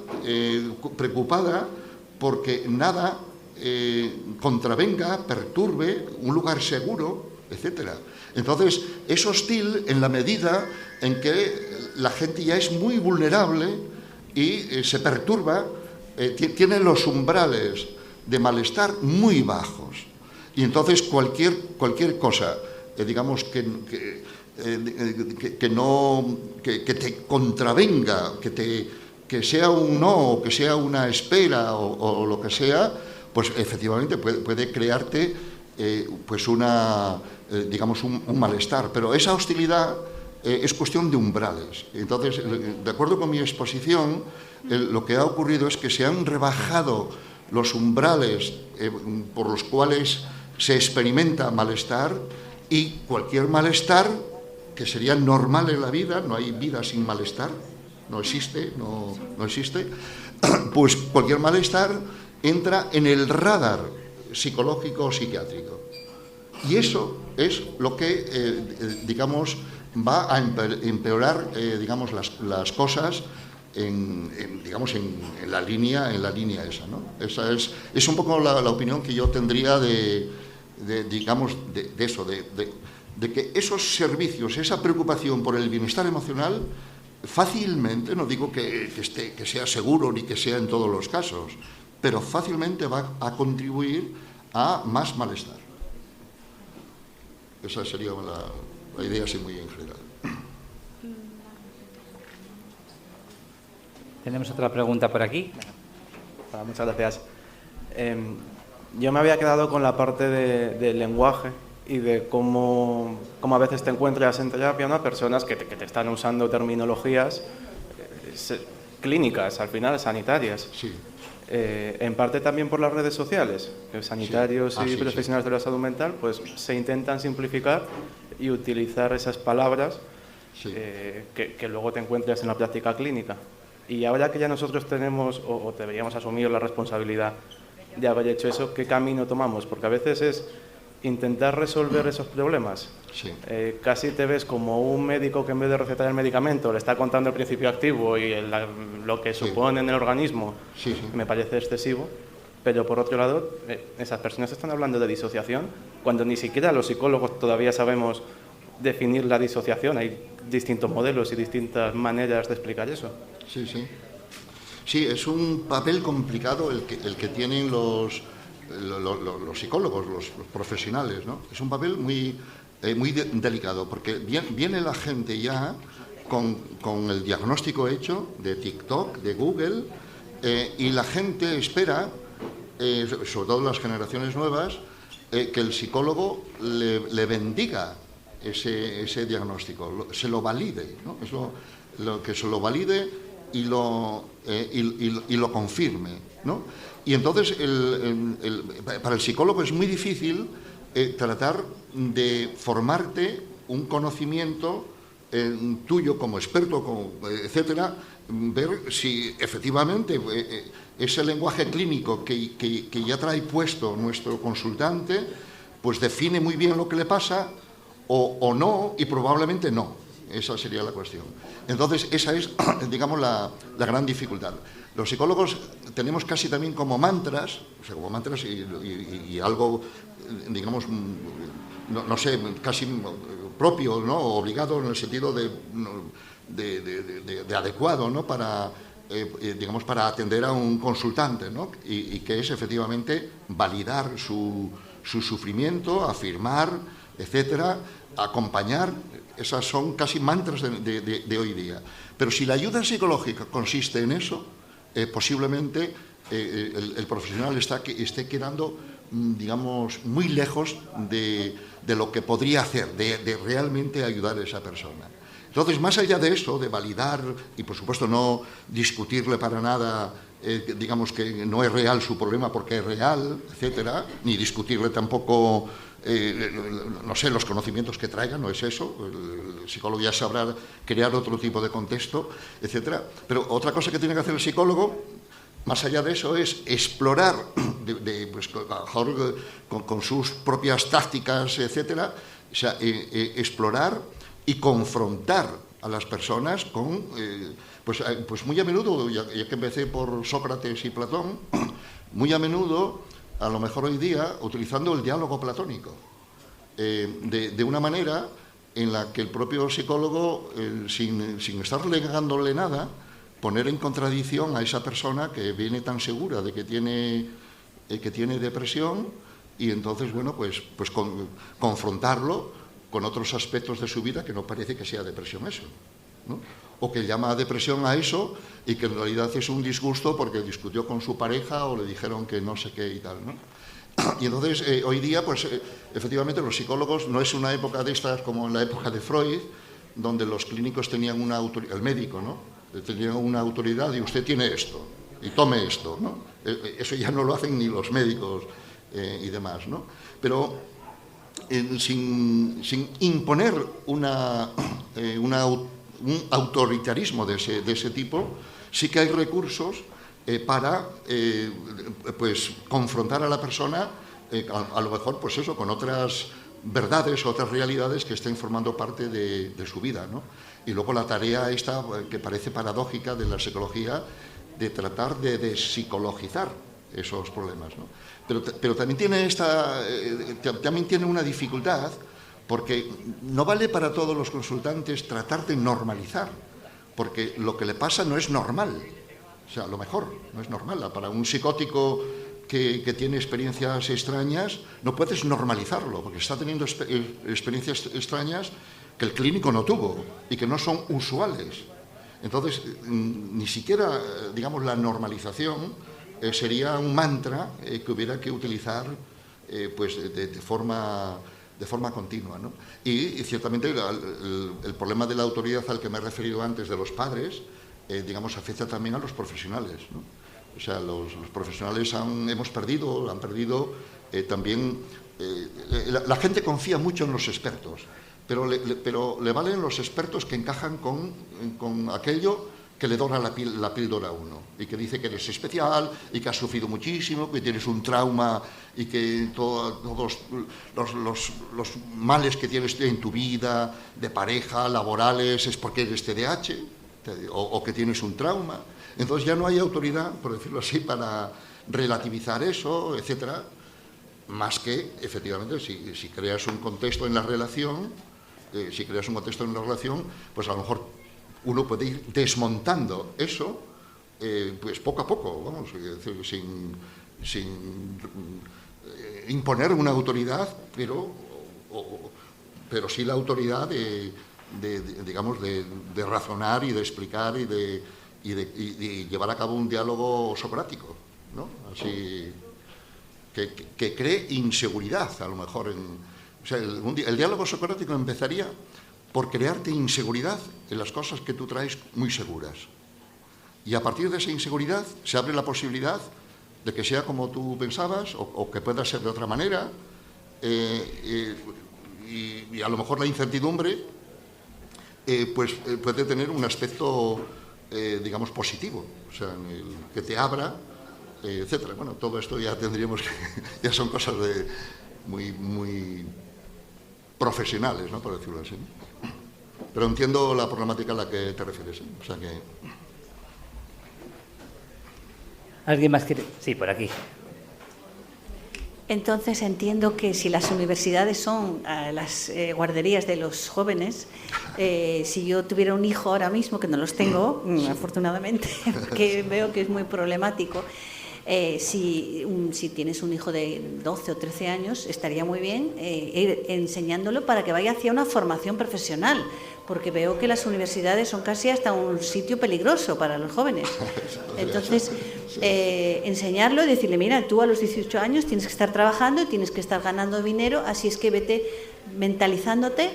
preocupada porque nada contravenga, perturbe, un lugar seguro, etcétera. Entonces, es hostil en la medida en que la gente ya es muy vulnerable y se perturba, tiene los umbrales de malestar muy bajos. Y entonces cualquier cosa, digamos, que te contravenga, que sea un no, o que sea una espera, o lo que sea, pues efectivamente puede crearte pues digamos un malestar. Pero esa hostilidad es cuestión de umbrales. Entonces, de acuerdo con mi exposición, lo que ha ocurrido es que se han rebajado los umbrales por los cuales se experimenta malestar, y cualquier malestar que sería normal en la vida, no hay vida sin malestar, no existe, pues cualquier malestar entra en el radar psicológico o psiquiátrico. Y eso es lo que, digamos, va a empeorar, digamos, las cosas en la línea esa, ¿no? Esa es un poco la opinión que yo tendría de que esos servicios, esa preocupación por el bienestar emocional, fácilmente, no digo que sea seguro ni que sea en todos los casos, pero fácilmente va a contribuir a más malestar. Esa sería la idea así muy en general. Tenemos otra pregunta por aquí. Muchas gracias. Yo me había quedado con la parte del lenguaje y de cómo a veces te encuentras en terapia, ¿no?, personas que te están usando terminologías clínicas, al final sanitarias. Sí. En parte también por las redes sociales, que sanitarios y profesionales de la salud mental pues se intentan simplificar y utilizar esas palabras que luego te encuentras en la práctica clínica. Y ahora que ya nosotros tenemos o deberíamos asumir la responsabilidad de haber hecho eso, ¿qué camino tomamos? Porque a veces es intentar resolver esos problemas. Sí. Casi te ves como un médico que en vez de recetar el medicamento le está contando el principio activo y lo que supone en el organismo. Sí. Me parece excesivo. Pero por otro lado, esas personas están hablando de disociación cuando ni siquiera los psicólogos todavía sabemos definir la disociación. Hay distintos modelos y distintas maneras de explicar eso. Sí. Sí, es un papel complicado el que tienen los psicólogos, los profesionales, ¿no? Es un papel muy muy delicado, porque viene la gente ya con el diagnóstico hecho de TikTok, de Google, y la gente espera, sobre todo las generaciones nuevas, que el psicólogo le bendiga ese diagnóstico, se lo valide, ¿no? Es lo que se lo valide y lo confirme, ¿no? Y entonces para el psicólogo es muy difícil tratar de formarte un conocimiento tuyo como experto, etcétera, ver si efectivamente ese lenguaje clínico que ya trae puesto nuestro consultante, pues define muy bien lo que le pasa o no, y probablemente no. Esa sería la cuestión. Entonces, esa es, digamos, la gran dificultad. Los psicólogos tenemos casi también como mantras, o sea, como mantras y algo, digamos, no sé, casi propio, ¿no? Obligado en el sentido de adecuado, ¿no? Para, digamos, para atender a un consultante, ¿no? Y que es efectivamente validar su sufrimiento, afirmar, etcétera, acompañar. Esas son casi mantras de hoy día. Pero si la ayuda psicológica consiste en eso, posiblemente el profesional esté quedando, digamos, muy lejos de lo que podría hacer, de realmente ayudar a esa persona. Entonces, más allá de eso, de validar y, por supuesto, no discutirle para nada, digamos, que no es real su problema porque es real, etcétera, ni discutirle tampoco, no sé, los conocimientos que traiga, no es eso. El psicólogo ya sabrá crear otro tipo de contexto, etcétera. Pero otra cosa que tiene que hacer el psicólogo, más allá de eso, es explorar, pues, mejor con sus propias tácticas, etcétera, o sea, explorar y confrontar a las personas con, pues muy a menudo, ya que empecé por Sócrates y Platón, muy a menudo, a lo mejor hoy día, utilizando el diálogo platónico, de una manera en la que el propio psicólogo, sin estar negándole nada, poner en contradicción a esa persona que viene tan segura de que tiene depresión, y entonces, bueno, pues confrontarlo con otros aspectos de su vida que no parece que sea depresión eso, ¿no? O que llama depresión a eso y que en realidad es un disgusto porque discutió con su pareja o le dijeron que no sé qué y tal, ¿no? Y entonces, hoy día, pues efectivamente los psicólogos, no es una época de estas como en la época de Freud, donde los clínicos tenían una autoridad, el médico, ¿no? Tenía una autoridad y usted tiene esto, y tome esto, ¿no? Eso ya no lo hacen ni los médicos y demás, ¿no? Pero sin imponer un autoritarismo de ese tipo, sí que hay recursos para pues confrontar a la persona, a lo mejor, pues eso, con otras verdades, otras realidades que estén formando parte de su vida, ¿no? Y luego la tarea esta, que parece paradójica de la psicología, de tratar de despsicologizar esos problemas, ¿no? Pero también tiene una dificultad, porque no vale para todos los consultantes tratar de normalizar, porque lo que le pasa no es normal, o sea, a lo mejor no es normal. Para un psicótico que tiene experiencias extrañas, no puedes normalizarlo, porque está teniendo experiencias extrañas que el clínico no tuvo y que no son usuales. Entonces, ni siquiera, digamos, la normalización sería un mantra que hubiera que utilizar pues de forma continua, ¿no? Y ciertamente el problema de la autoridad al que me he referido antes de los padres, digamos, afecta también a los profesionales, ¿no? O sea, los profesionales han perdido también. La gente confía mucho en los expertos, pero le valen los expertos que encajan con aquello que le dora la píldora a uno y que dice que eres especial y que has sufrido muchísimo, que tienes un trauma y que todos los males que tienes en tu vida, de pareja, laborales, es porque eres TDAH o que tienes un trauma. Entonces ya no hay autoridad, por decirlo así, para relativizar eso, etcétera, más que, efectivamente, si creas un contexto en la relación, pues a lo mejor uno puede ir desmontando eso, pues poco a poco, vamos, sin imponer una autoridad, pero pero sí la autoridad digamos, de razonar y de explicar y de llevar a cabo un diálogo socrático, ¿no? Así que cree inseguridad, a lo mejor. O sea, el diálogo socrático empezaría por crearte inseguridad en las cosas que tú traes muy seguras. Y a partir de esa inseguridad se abre la posibilidad de que sea como tú pensabas o que pueda ser de otra manera. Y a lo mejor la incertidumbre pues puede tener un aspecto, digamos, positivo, o sea, que te abra, etcétera. Bueno, todo esto ya tendríamos que... ya son cosas muy profesionales, ¿no?, por decirlo así. Pero entiendo la problemática a la que te refieres, ¿eh? O sea que... ¿Alguien más quiere? Sí, por aquí. Entonces entiendo que si las universidades son las guarderías de los jóvenes, si yo tuviera un hijo ahora mismo, que no los tengo, afortunadamente, porque veo que es muy problemático, si tienes un hijo de 12 o 13 años, estaría muy bien ir enseñándolo para que vaya hacia una formación profesional, porque veo que las universidades son casi hasta un sitio peligroso para los jóvenes. Entonces, enseñarlo y decirle, mira, tú a los 18 años tienes que estar trabajando y tienes que estar ganando dinero, así es que vete mentalizándote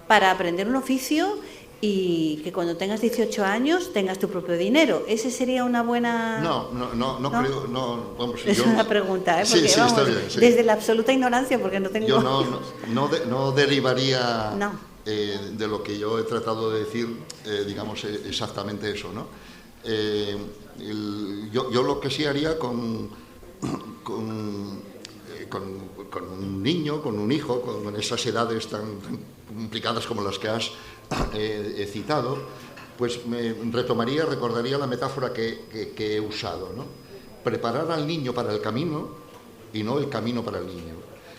para aprender un oficio y que cuando tengas 18 años tengas tu propio dinero. ¿Ese sería una buena...? No creo... No, vamos, es una pregunta, ¿eh? Porque, sí, vamos, está bien, sí. Desde la absoluta ignorancia, porque no tengo... Yo no derivaría... No. De lo que yo he tratado de decir, digamos, exactamente eso, ¿no? Yo lo que sí haría con un niño, con un hijo, con esas edades tan complicadas como las que has citado, pues me recordaría la metáfora que he usado, ¿no? Preparar al niño para el camino y no el camino para el niño.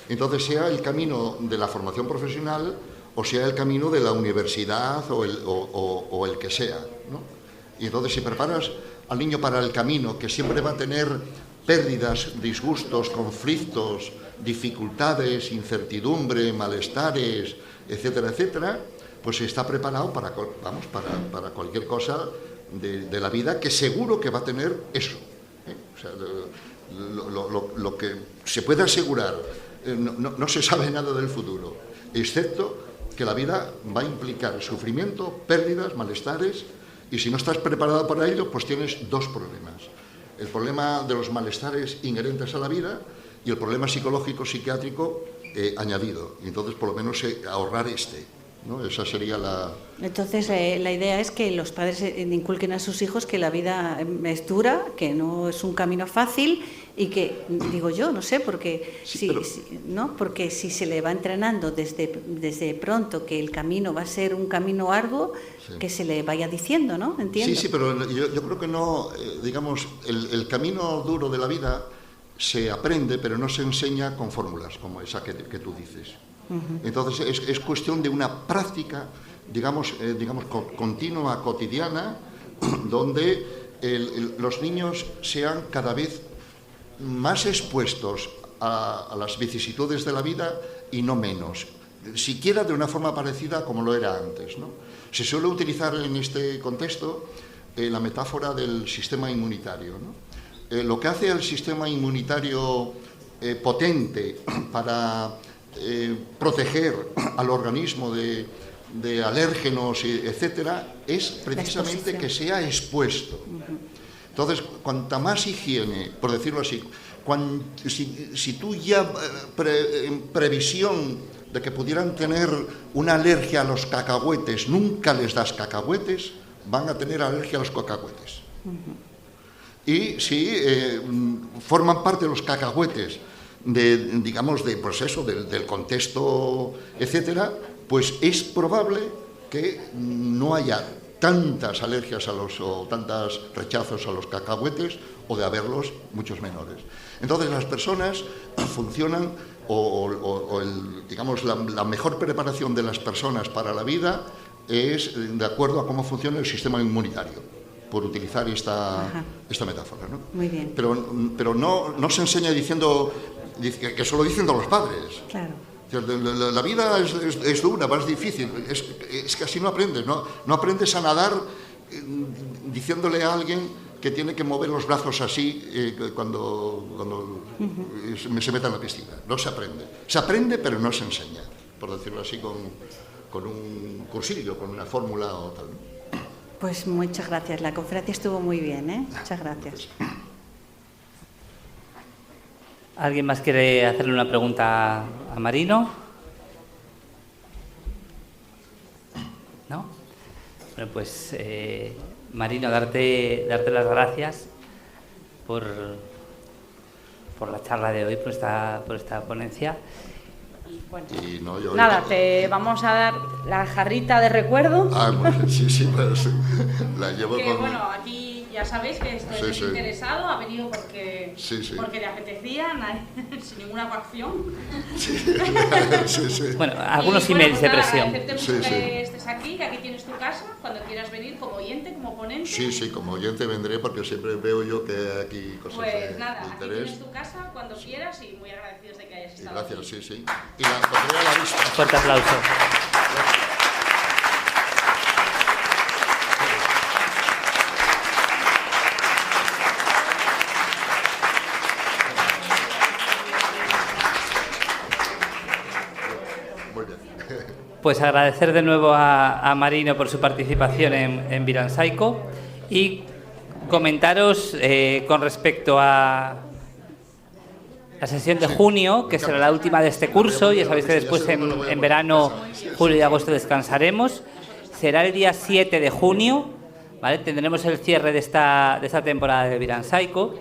Entonces, sea el camino de la formación profesional o sea el camino de la universidad o el que sea, ¿no? Y entonces, si preparas al niño para el camino, que siempre va a tener pérdidas, disgustos, conflictos, dificultades, incertidumbre, malestares, etcétera, etcétera, pues está preparado para cualquier cosa de la vida, que seguro que va a tener eso, ¿eh? O sea, lo que se puede asegurar, no se sabe nada del futuro, excepto que la vida va a implicar sufrimiento, pérdidas, malestares, y si no estás preparado para ello, pues tienes dos problemas. El problema de los malestares inherentes a la vida y el problema psicológico, psiquiátrico añadido. Y entonces, por lo menos, ahorrar ¿no? Esa sería la... Entonces, la idea es que los padres inculquen a sus hijos que la vida es dura, que no es un camino fácil y que, digo yo, no sé, porque, porque si se le va entrenando desde pronto que el camino va a ser un camino arduo, sí, que se le vaya diciendo, ¿no? Entiendo. Sí, pero yo creo que no, digamos, el camino duro de la vida se aprende, pero no se enseña con fórmulas como esa que tú dices. Entonces es cuestión de una práctica, digamos, continua, cotidiana, donde los niños sean cada vez más expuestos a las vicisitudes de la vida y no menos, siquiera de una forma parecida como lo era antes, ¿no? Se suele utilizar en este contexto la metáfora del sistema inmunitario, ¿no? Lo que hace el sistema inmunitario potente para proteger al organismo de alérgenos, etcétera, es precisamente que sea expuesto. Entonces, cuanta más higiene, por decirlo así, si tú ya en previsión de que pudieran tener una alergia a los cacahuetes, nunca les das cacahuetes, van a tener alergia a los cacahuetes. Y si forman parte de los cacahuetes del contexto, etcétera, pues es probable que no haya tantas alergias o tantos rechazos a los cacahuetes, o de haberlos muchos menores. Entonces las personas funcionan, la mejor preparación de las personas para la vida es de acuerdo a cómo funciona el sistema inmunitario, por utilizar esta metáfora, ¿no? Muy bien. Pero no se enseña diciendo que eso lo dicen todos los padres. Claro. La vida es dura, más difícil, es que así no aprendes, no aprendes a nadar diciéndole a alguien que tiene que mover los brazos así cuando se meta en la piscina. No se aprende. Se aprende, pero no se enseña, por decirlo así, con un cursillo, con una fórmula o tal. Pues muchas gracias. La conferencia estuvo muy bien, ¿eh? Muchas gracias. ¿Alguien más quiere hacerle una pregunta a Marino? ¿No? Bueno, pues Marino, darte las gracias por la charla de hoy, por esta ponencia. Bueno, Y nada, te vamos a dar la jarrita de recuerdo. Bueno, sí, pues, la llevo que con... bueno, aquí ya sabéis que estoy interesado, ha venido porque le apetecía, sin ninguna coacción. Bueno, algunos emails de presión. Agradecerte mucho que estés aquí, que aquí tienes tu casa, cuando quieras venir como oyente, como ponente. Sí, como oyente vendré porque siempre veo yo que hay aquí cosas pues nada, de aquí interés. tienes tu casa cuando quieras y muy agradecidos de que hayas estado Gracias, aquí. sí. Y la pondré a la vista. Fuerte aplauso. Muy bien. Pues agradecer de nuevo a Marino por su participación en Viransaico y comentaros con respecto a la sesión de junio, que será la última de este curso. Ya sabéis que después en verano, julio y agosto descansaremos. Será el día 7 de junio, ¿vale? Tendremos el cierre de esta temporada de Viransaico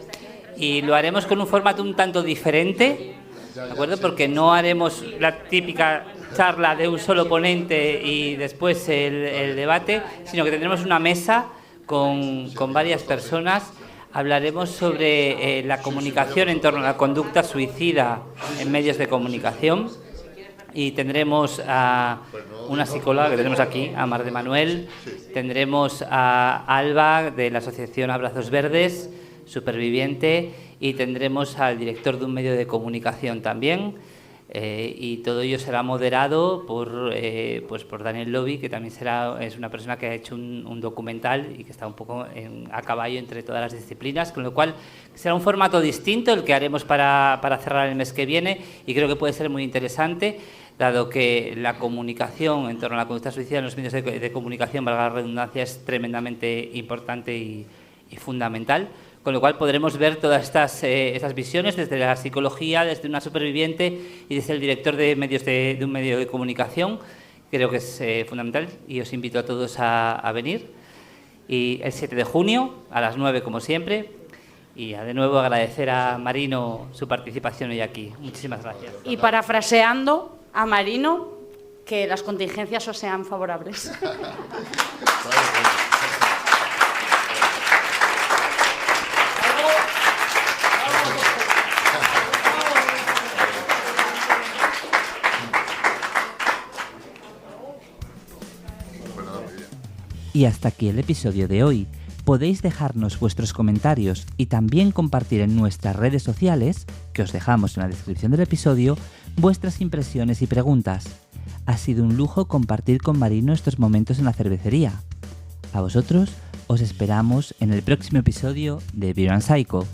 y lo haremos con un formato un tanto diferente, ¿de acuerdo? Porque no haremos la típica charla de un solo ponente y después el debate, sino que tendremos una mesa con varias personas. Hablaremos sobre la comunicación en torno a la conducta suicida en medios de comunicación y tendremos a una psicóloga que tenemos aquí, a Mar de Manuel, tendremos a Alba de la asociación Abrazos Verdes, superviviente, y tendremos al director de un medio de comunicación también. Y todo ello será moderado por Daniel Lobby, que también es una persona que ha hecho un documental y que está un poco a caballo entre todas las disciplinas, con lo cual será un formato distinto el que haremos para cerrar el mes que viene, y creo que puede ser muy interesante, dado que la comunicación en torno a la conducta suicida en los medios de comunicación, valga la redundancia, es tremendamente importante y fundamental. Con lo cual podremos ver todas estas visiones desde la psicología, desde una superviviente y desde el director de medios de un medio de comunicación. Creo que es fundamental y os invito a todos a venir. Y el 7 de junio, a las 9 como siempre. Y de nuevo agradecer a Marino su participación hoy aquí. Muchísimas gracias. Y parafraseando a Marino, que las contingencias os sean favorables. Y hasta aquí el episodio de hoy. Podéis dejarnos vuestros comentarios y también compartir en nuestras redes sociales, que os dejamos en la descripción del episodio, vuestras impresiones y preguntas. Ha sido un lujo compartir con Marino estos momentos en la cervecería. A vosotros os esperamos en el próximo episodio de Viransaico.